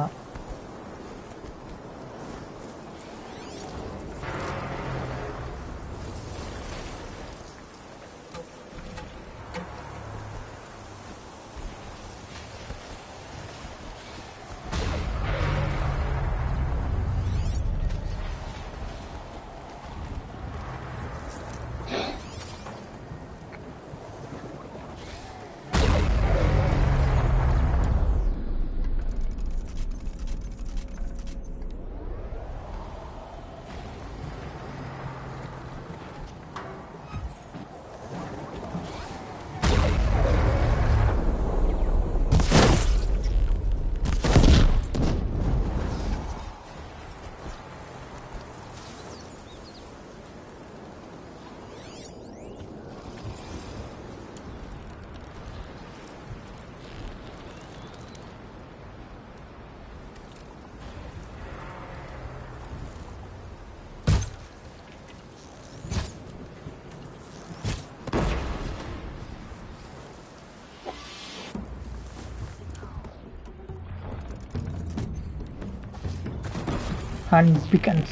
and beacons.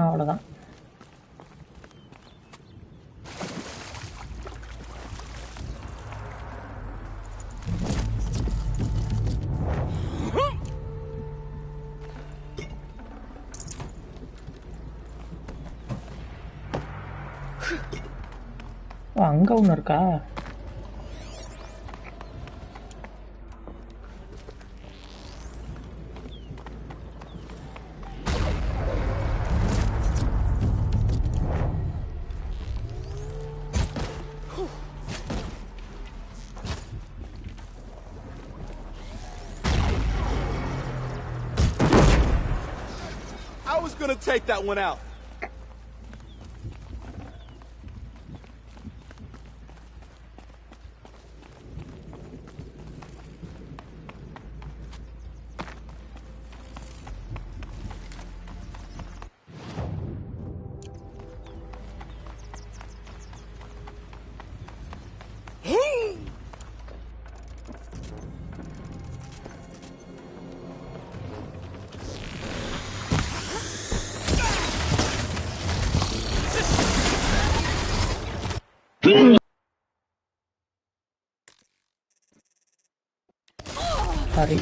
அவ்வளோதான். அங்கே ஒன்று இருக்கா? gonna take that one out? Sorry.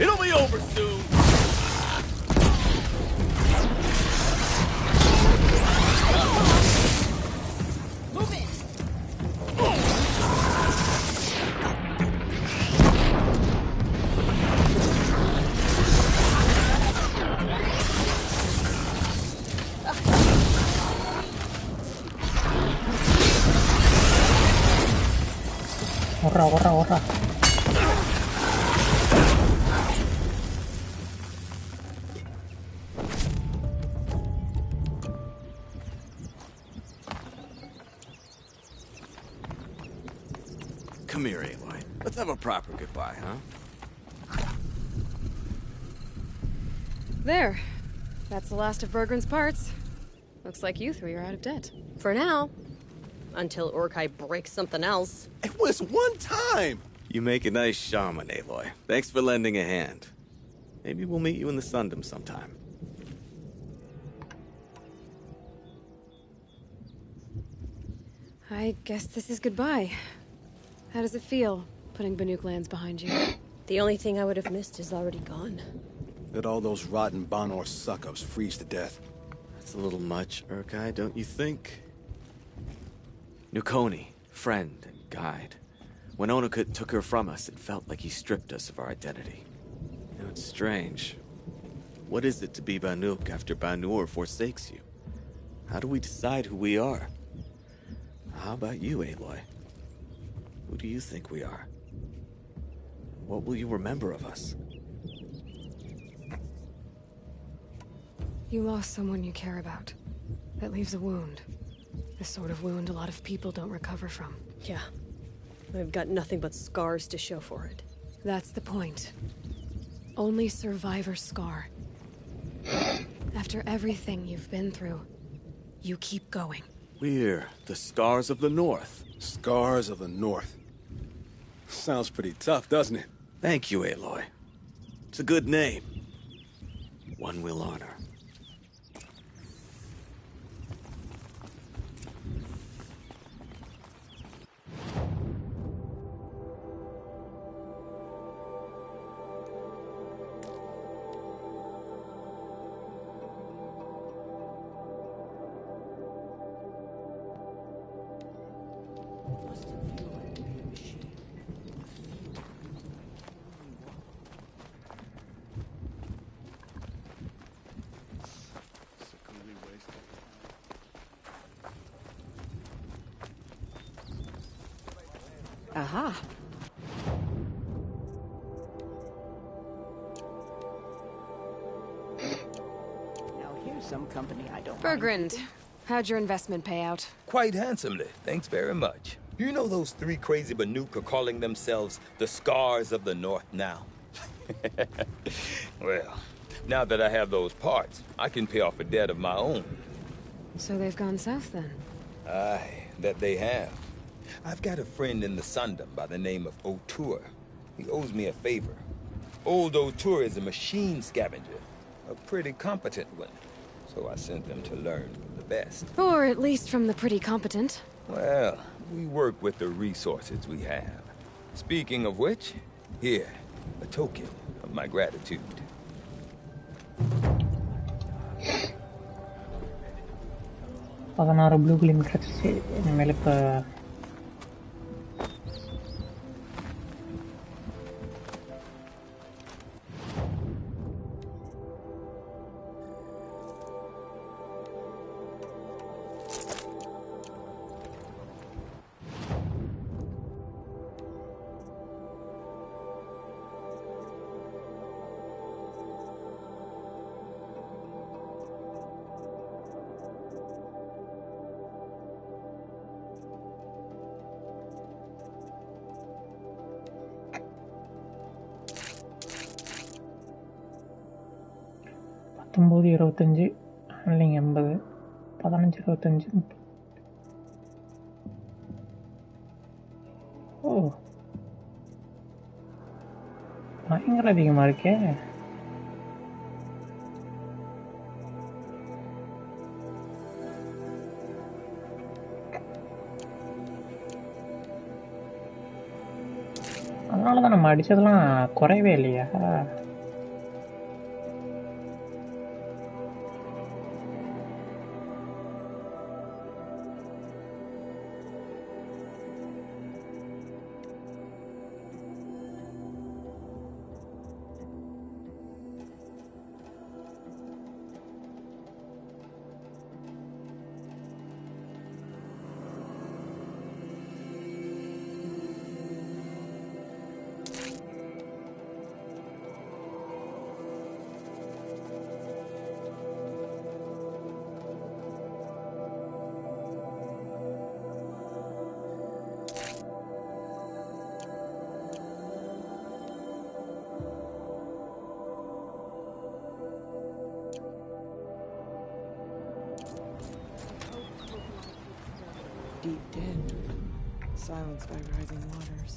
It'll be over soon. Move it. Ora. Come here, Aloy. Let's have a proper goodbye, huh? There. That's the last of Bergren's parts. Looks like you three are out of debt. For now. Until Urkai breaks something else. It was one time! You make a nice shaman, Aloy. Thanks for lending a hand. Maybe we'll meet you in the Sundom sometime. I guess this is goodbye. How does it feel, putting Banuk lands behind you? The only thing I would have missed is already gone. Let all those rotten Banor suck-ups freeze to death. That's a little much, Urkai, don't you think? Nukoni, friend and guide. When Onakut took her from us, it felt like he stripped us of our identity. You know, it's strange. What is it to be Banuk after Banur forsakes you? How do we decide who we are? How about you, Aloy? Who do you think we are? What will you remember of us? You lost someone you care about. That leaves a wound. The sort of wound a lot of people don't recover from. Yeah. I've got nothing but scars to show for it. That's the point. Only survivor's scar. After everything you've been through, you keep going. We're the Scars of the North. Scars of the North. Sounds pretty tough, doesn't it? Thank you, Aloy. It's a good name. One we'll honor. Aha. Now here's some company I don't Bergrand, how'd your investment pay out? Quite handsomely, thanks very much. You know those three crazy Banuk are calling themselves the Scars of the North now? Well, now that I have those parts, I can pay off a debt of my own. So they've gone south then? Aye, that they have. I've got a friend in the Sundom by the name of O'Toole. He owes me a favor. Old O'Toole is a machine scavenger, a pretty competent one. So I sent them to learn from the best. Or at least from the pretty competent. Well, we work with the resources we have. Speaking of which, here, A token of my gratitude. பதினாறு blue கிளிம் கிடச்சிச்சு. இனிமேல் இப்போ பத்தொம்போது 25 handling 80 15 25 30. ஓ பயங்கர அதிகமாக இருக்கே. அதனால தான் நம்ம அடித்ததெல்லாம் குறையவே இல்லையா? Deep dead, silenced by rising waters.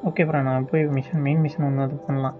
Okay bro, நான் போய் மெயின் மிஷன் ஒன்று அது பண்ணலாம்.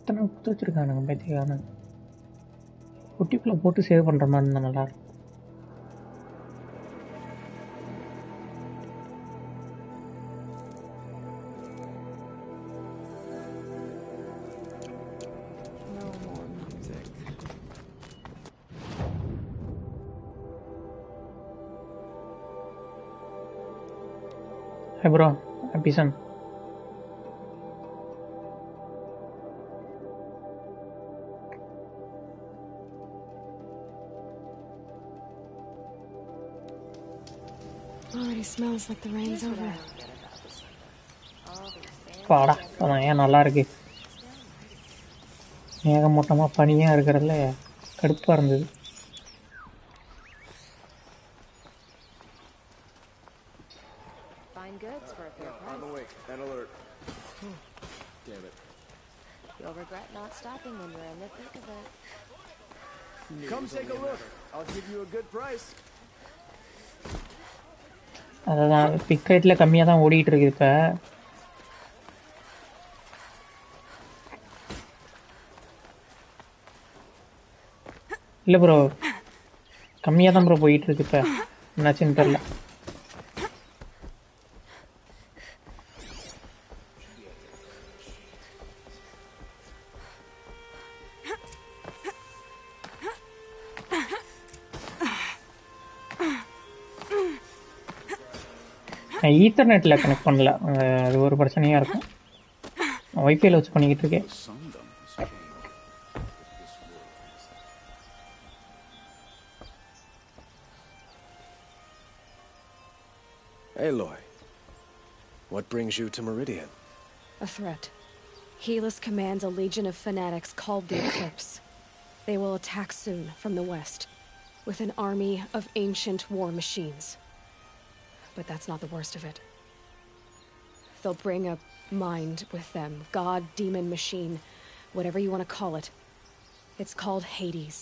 எத்தனை கொடுத்து வச்சுருக்கானுங்க பைத்தியக்காரனுங்க. குட்டிக்குள்ளே போட்டு சேவ் பண்ணுற மாதிரி இருந்தால் நல்லாயிருக்கும். Hey bro, happy son. Already smells like the rain's over. பாடா அதான் ஏன் நல்லா இருக்கு. மேகமூட்டமாக பனியாக இருக்கிறதுல கடுப்பாக இருந்தது. Fine goods for a fair price. On the way. An alert. Damn it. You'll regret not stopping when you're in the thick of it. Come take a look. I'll give you a good price. அதான் big ரேட்டில் கம்மியாக தான் ஓடிக்கிட்டு இருக்குது இப்போ. இல்லை bro, கம்மியாக தான் ப்ரோ போயிட்டு இருக்கு இப்போ. என்னாச்சுன்னு தெரில. நான் ஈத்தர்நெட்டில் கனெக்ட் பண்ணல, அது ஒரு பிரச்சனையாக இருக்கும். ஒய்ஃபைல வச்சு பண்ணிக்கிட்டு இருக்கேன். Aloy, what brings you to Meridian? A threat. Helis commands a legion of fanatics called the Eclipse. They will attack soon from the west, with an army of ancient war machines. But that's not the worst of it. They'll bring a mind with them, god, demon, machine, whatever you want to call it. It's called Hades.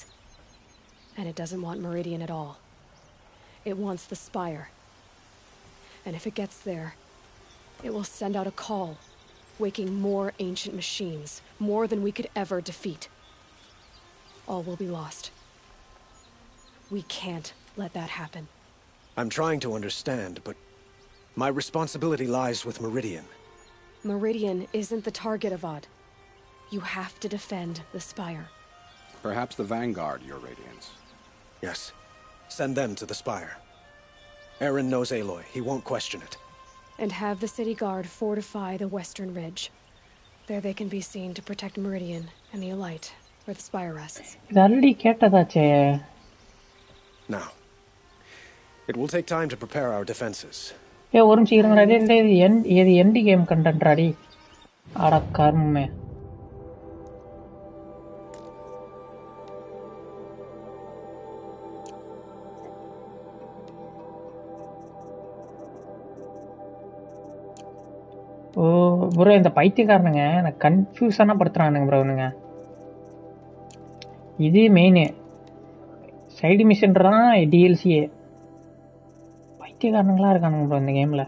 And it doesn't want Meridian at all. It wants the Spire. And if it gets there, it will send out a call, waking more ancient machines, more than we could ever defeat. All will be lost. We can't let that happen. I'm trying to understand, but my responsibility lies with Meridian. Meridian isn't the target, Avad. You have to defend the Spire. Perhaps the Vanguard, Your Radiance. Yes. Send them to the Spire. Aaron knows Aloy. He won't question it. And have the city guard fortify the western ridge. There they can be seen to protect Meridian and the Elite, where the Spire rests. இது already கேட்டதாச்சே. Now, it will take time to prepare our defenses. ஒரு நிமிஷம் இருங்கடா. இது end game கண்டென்ட்ராடி. அட கர்மே. ஓ bro, இந்த பைத்தியக்காரனுங்க எனக்கு கன்ஃபியூஷனாக படுத்துறானுங்க bro. இவனுங்க இது மெயின் சைடு மிஷன்றான் டிஎல்சியே. பைத்தியக்காரனுங்களா இருக்கானுங்க ப்ரோ இந்த கேமில்.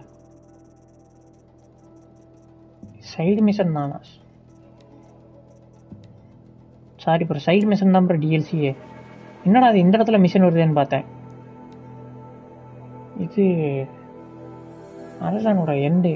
சைடு மிஷன் தானா? சாரி ப்ரோ, சைடு மிஷன் தான் ப்ரோ டிஎல்சியே. என்னடா அது இந்த இடத்துல மிஷன் வருதுன்னு பார்த்தேன். இது அதுதானோட end.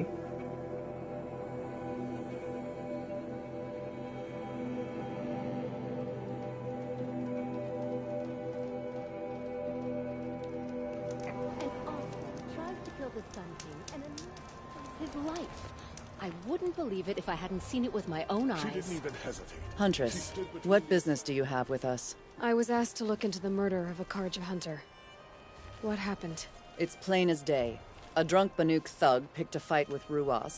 I wouldn't believe it if I hadn't seen it with my own eyes. She didn't even hesitate. Huntress, what business do you have with us? I was asked to look into the murder of a Karja hunter. What happened? It's plain as day. A drunk Banuk thug picked a fight with Ruas,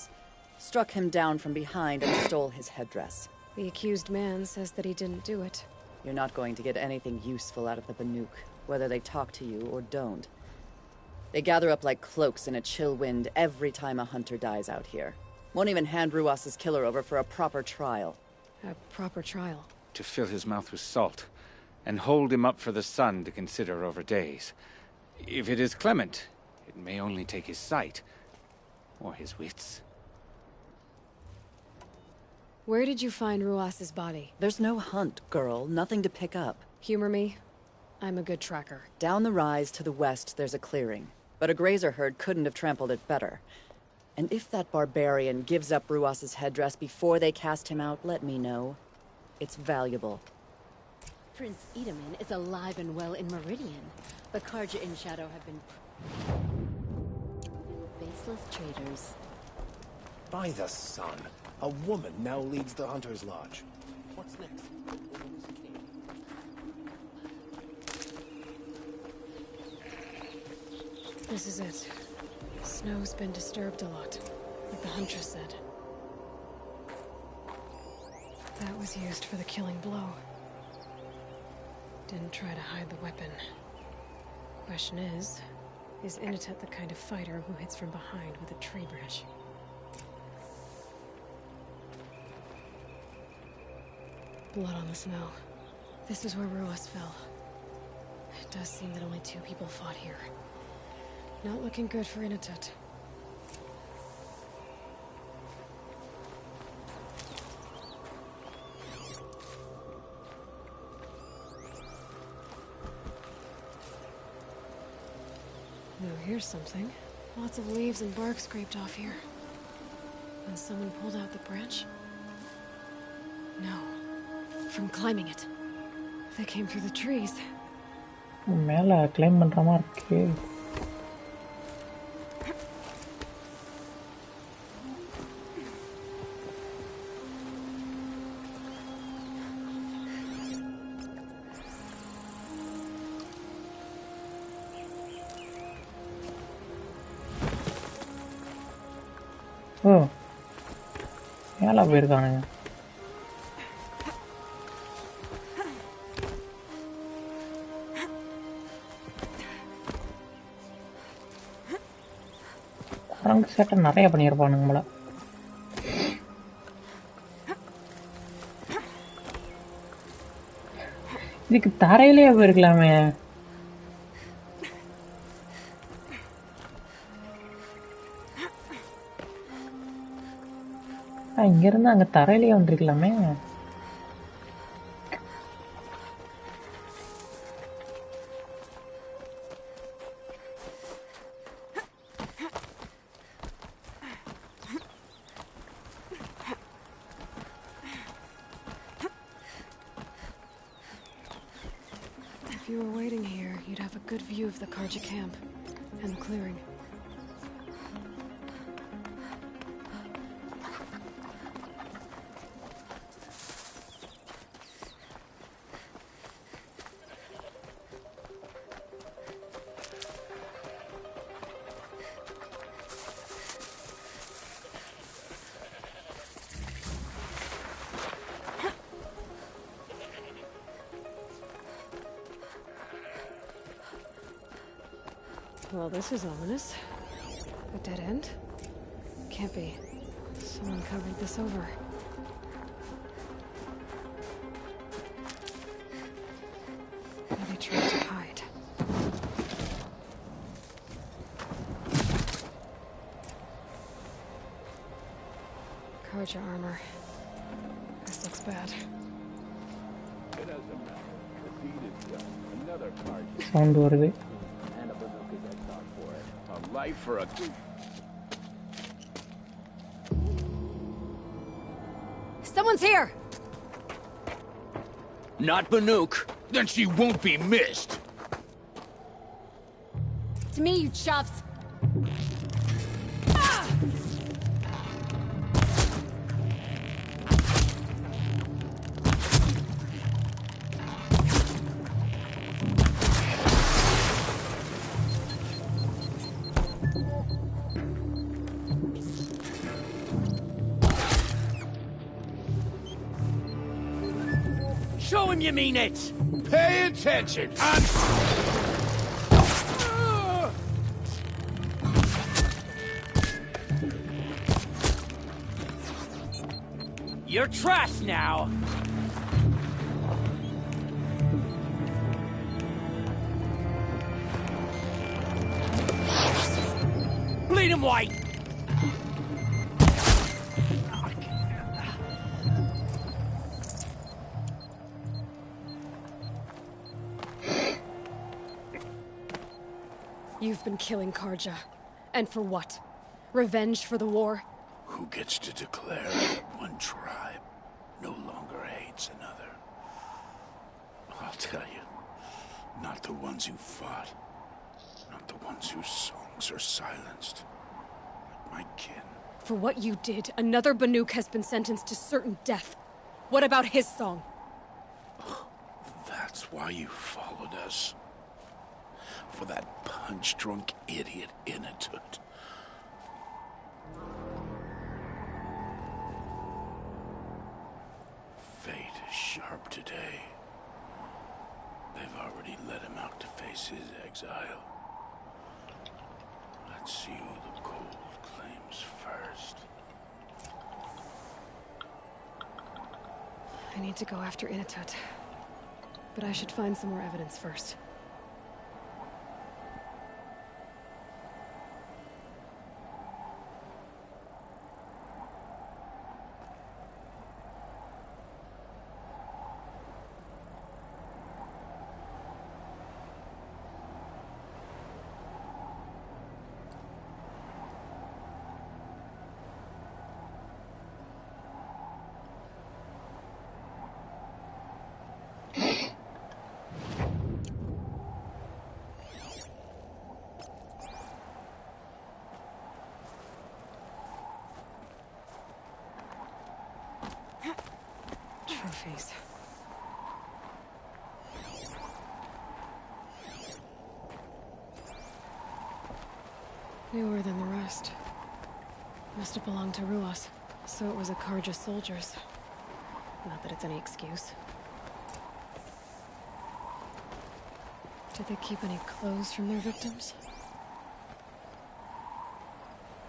struck him down from behind and stole his headdress. The accused man says that he didn't do it. You're not going to get anything useful out of the Banuk, whether they talk to you or don't. They gather up like cloaks in a chill wind every time a hunter dies out here. Won't even hand Ruas's killer over for a proper trial. A proper trial? To fill his mouth with salt, and hold him up for the sun to consider over days. If it is clement, it may only take his sight, or his wits. Where did you find Ruas's body? There's no hunt, girl. Nothing to pick up. Humor me. I'm a good tracker. Down the rise to the west, there's a clearing. But a grazer herd couldn't have trampled it better. And if that barbarian gives up Ruas's headdress before they cast him out, let me know. It's valuable. Prince Edaman is alive and well in Meridian. The Karja in Shadow have been... baseless traitors. By the sun, a woman now leads the Hunter's Lodge. What's next? This is it. Snow's been disturbed a lot, like the Huntress said. That was used for the killing blow. Didn't try to hide the weapon. Question is Inatet the kind of fighter who hits from behind with a tree branch? Blood on the snow. This is where Ruas fell. It does seem that only 2 people fought here. Not looking good for Inatet. Now here's something. Lots of leaves and bark scraped off here. When someone pulled out the branch? No. From climbing it. They came through the trees. மேல claim பண்ற மாதிரி இருக்கு. ஓ மேலே போயிருக்கானுங்க. குரங்கு சேட்டை நிறைய பண்ணியிருப்பானுங்க போல. இதுக்கு தரையிலே போயிருக்கலாமே. இங்க இருந்து அங்க தரையிலேயே வந்திருக்கலாமே. If you were waiting here, you'd have a good view of the Karja camp and the clearing. Well, this is ominous. A dead end? Can't be. Someone covered this over. Maybe tried to hide. Karja armor. This looks bad. It doesn't matter. The deed is done. Another Karja. Sound வருது. A life for a... Someone's here! Not Banuk. Then she won't be missed. To me, you chumps! Show him you mean it! Pay attention! You're trash now! Bleed him white! You've been killing Karja. And for what? Revenge for the war? Who gets to declare that one tribe no longer hates another? I'll tell you, not the ones who fought, not the ones whose songs are silenced, but my kin. For what you did, another Banuk has been sentenced to certain death. What about his song? That's why you followed us. For that punch-drunk idiot Inatut. Fate is sharp today. They've already let him out to face his exile. Let's see who the cold claims first. I need to go after Inatut. But I should find some more evidence first. Trophies. Newer than the rest. Must have belonged to Ruas, so it was a Karja soldiers. Not that it's any excuse. Did they keep any clothes from their victims?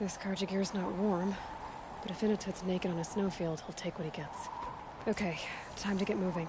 This Karja gear's not warm, but if Inatut's naked on a snowfield, he'll take what he gets. Okay, time to get moving.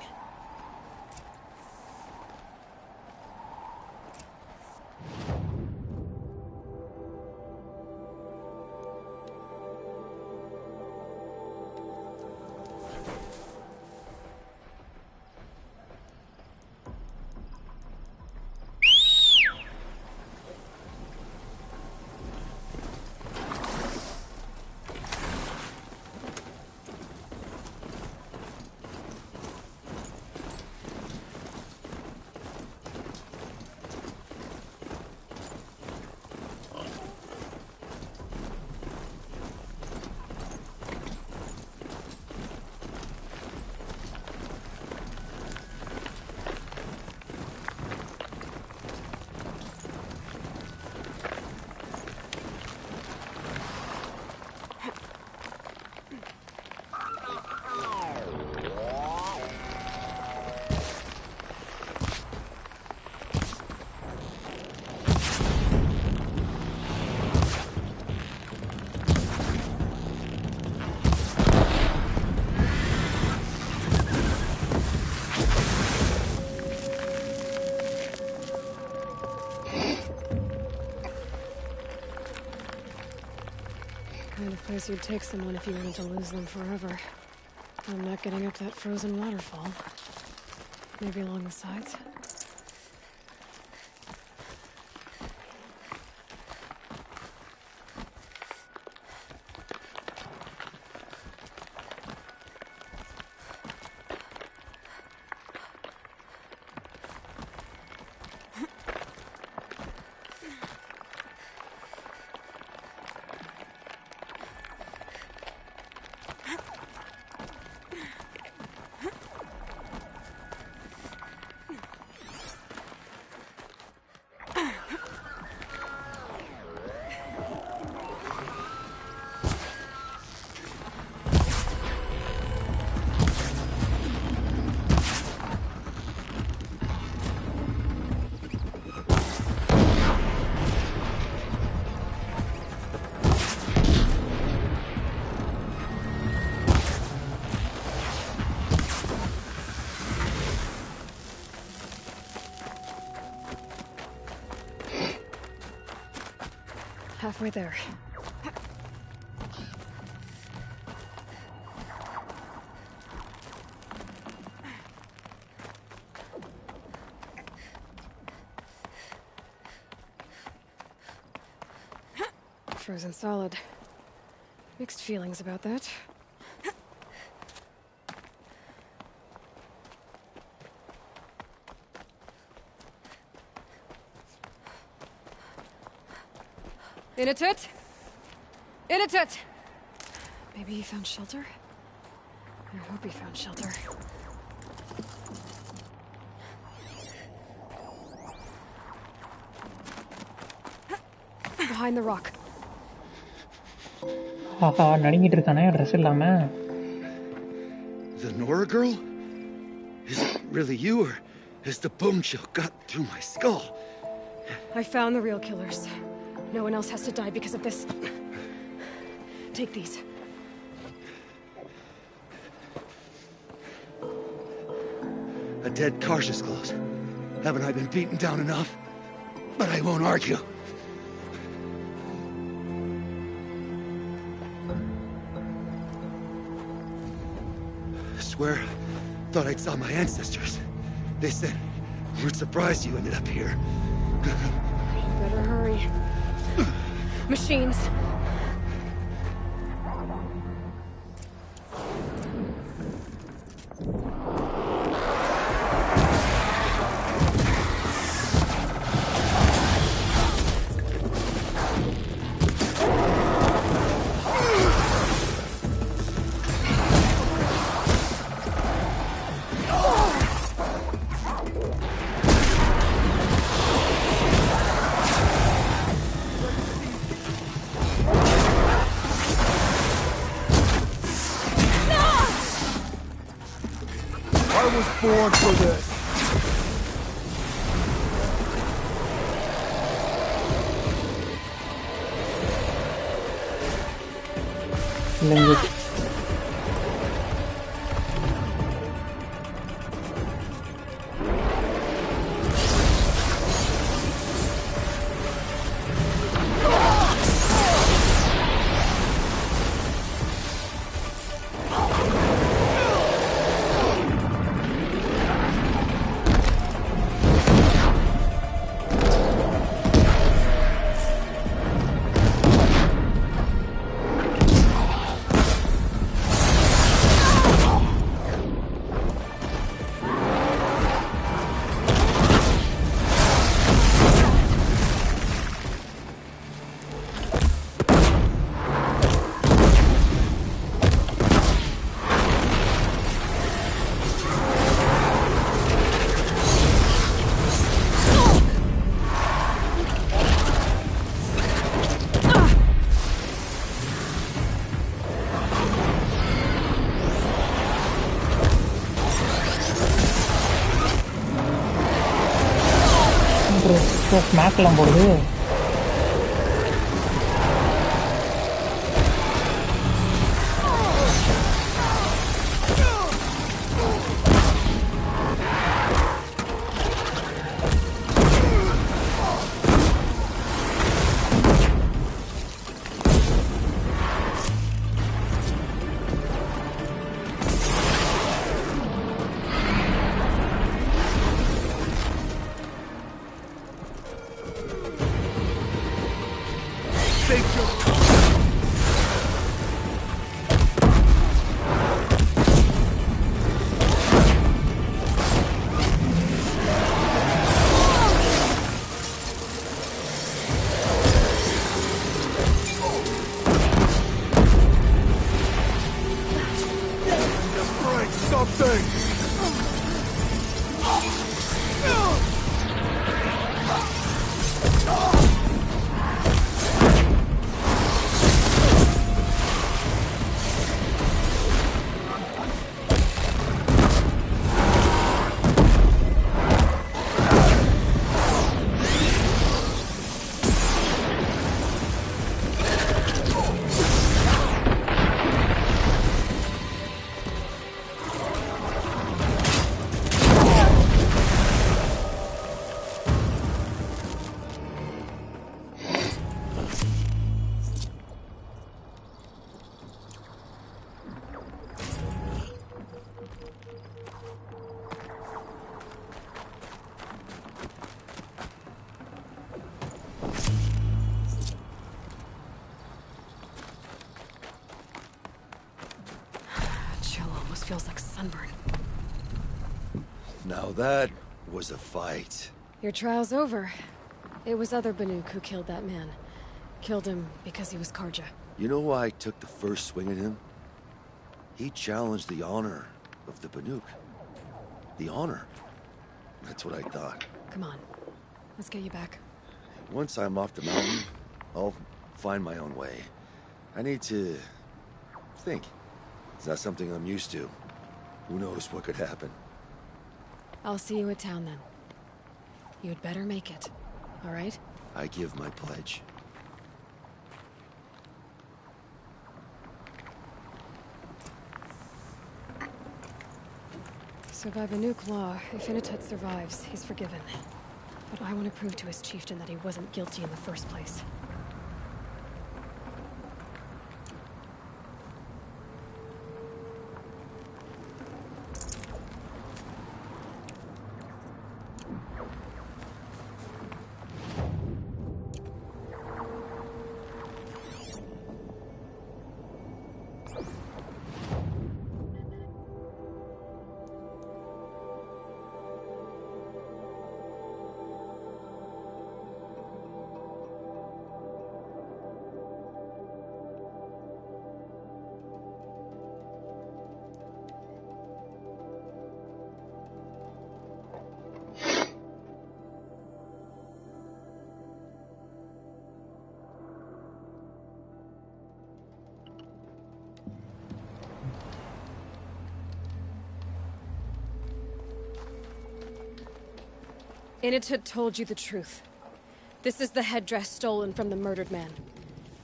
Kind of place you'd take someone if you wanted to lose them forever. I'm not getting up that frozen waterfall. Maybe along the sides? Halfway there. frozen solid. Mixed feelings about that. Inatut! Inatut! Maybe he found shelter? I hope he found shelter. Behind the rock. ஆஹா நடுங்கிட்டு இருக்கானே dress இல்லாம. The Nora girl? Is it really you, or is the bone chill got through my skull? I found the real killers. No one else has to die because of this. Take these. A dead Karsh's clothes. Haven't I been beaten down enough? But I won't argue. Swear, thought I'd saw my ancestors. They said, we're surprised you ended up here. Better hurry. Machines. Born for this. Language. ஸ்மாக்லாம் போடுது. feels like sunburn. Now that was a fight. Your trial's over. It was other Banuk who killed that man. Killed him because he was Karja. You know why I took the first swing at him? He challenged the honor of the Banuk. The honor. That's what I thought. Come on. Let's get you back. Once I'm off the mountain, I'll find my own way. I need to think. It's not something I'm used to. Who knows what could happen? I'll see you at town then. You'd better make it. All right? I give my pledge. So by Banuk law, if Inatut survives, he's forgiven. But I want to prove to his chieftain that he wasn't guilty in the first place. Inatut told you the truth. This is the headdress stolen from the murdered man.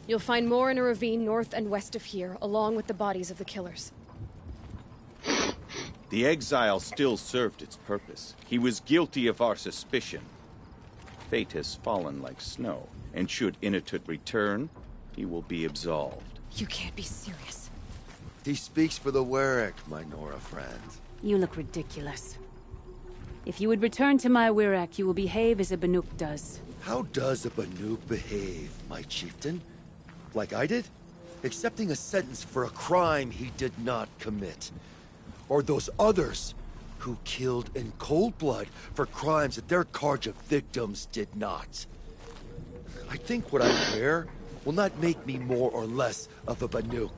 You'll find more in a ravine north and west of here, along with the bodies of the killers. The exile still served its purpose. He was guilty of our suspicion. Fate has fallen like snow, and should Inatut return, he will be absolved. You can't be serious. He speaks for the Warwick, my Nora friend. You look ridiculous. If you would return to my Wirak, you will behave as a Banuk does. How does a Banuk behave, my chieftain? Like I did? Accepting a sentence for a crime he did not commit. Or those others who killed in cold blood for crimes that their Karja victims did not. I think what I wear will not make me more or less of a Banuk.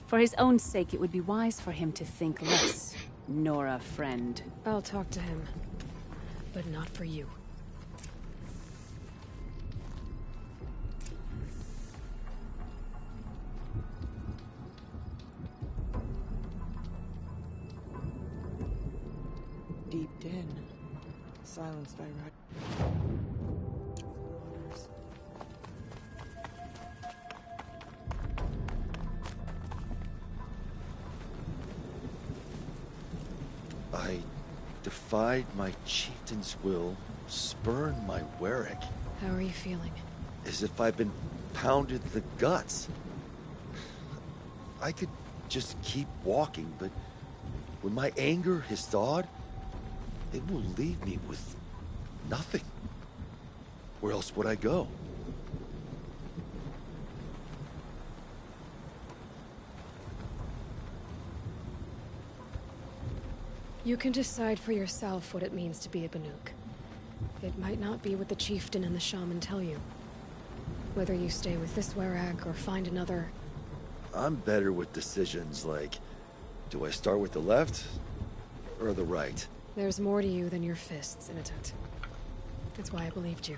For his own sake, it would be wise for him to think less. Nora, friend. I'll talk to him. But not for you. Deep den. Silenced by right. I defied my chieftain's will, spurned my Warwick. How are you feeling? As if I've been pounded in the guts. I could just keep walking, but when my anger has thawed, it will leave me with nothing. Where else would I go? You can decide for yourself what it means to be a Banuk. It might not be what the chieftain and the shaman tell you. Whether you stay with this Warwick or find another... I'm better with decisions like, do I start with the left or the right? There's more to you than your fists, Inatut. That's why I believed you.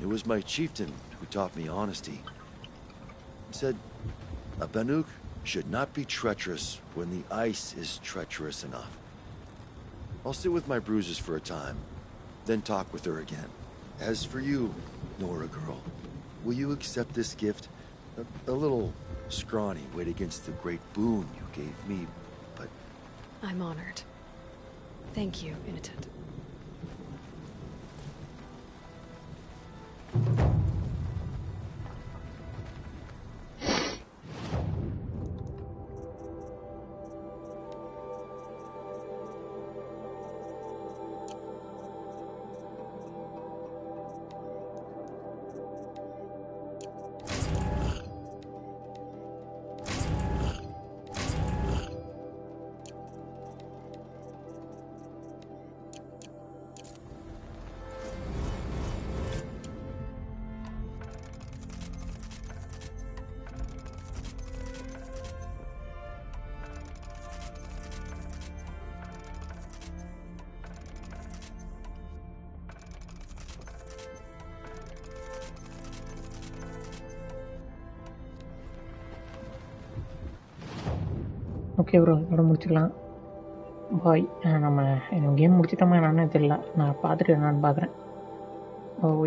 It was my chieftain who taught me honesty. He said, a Banuk should not be treacherous when the ice is treacherous enough. I'll sit with my bruises for a time, then talk with her again. As for you, Nora girl, will you accept this gift? A little scrawny weight against the great boon you gave me, but... I'm honored. Thank you, Inatut. Okay bro, இதோட முடிச்சுக்கலாம். பாய். நம்ம game முடிச்சுட்டோமா என்னன்னு தெரியல. நான் பார்த்துட்டு என்னன்னு பார்க்குறேன். ஓ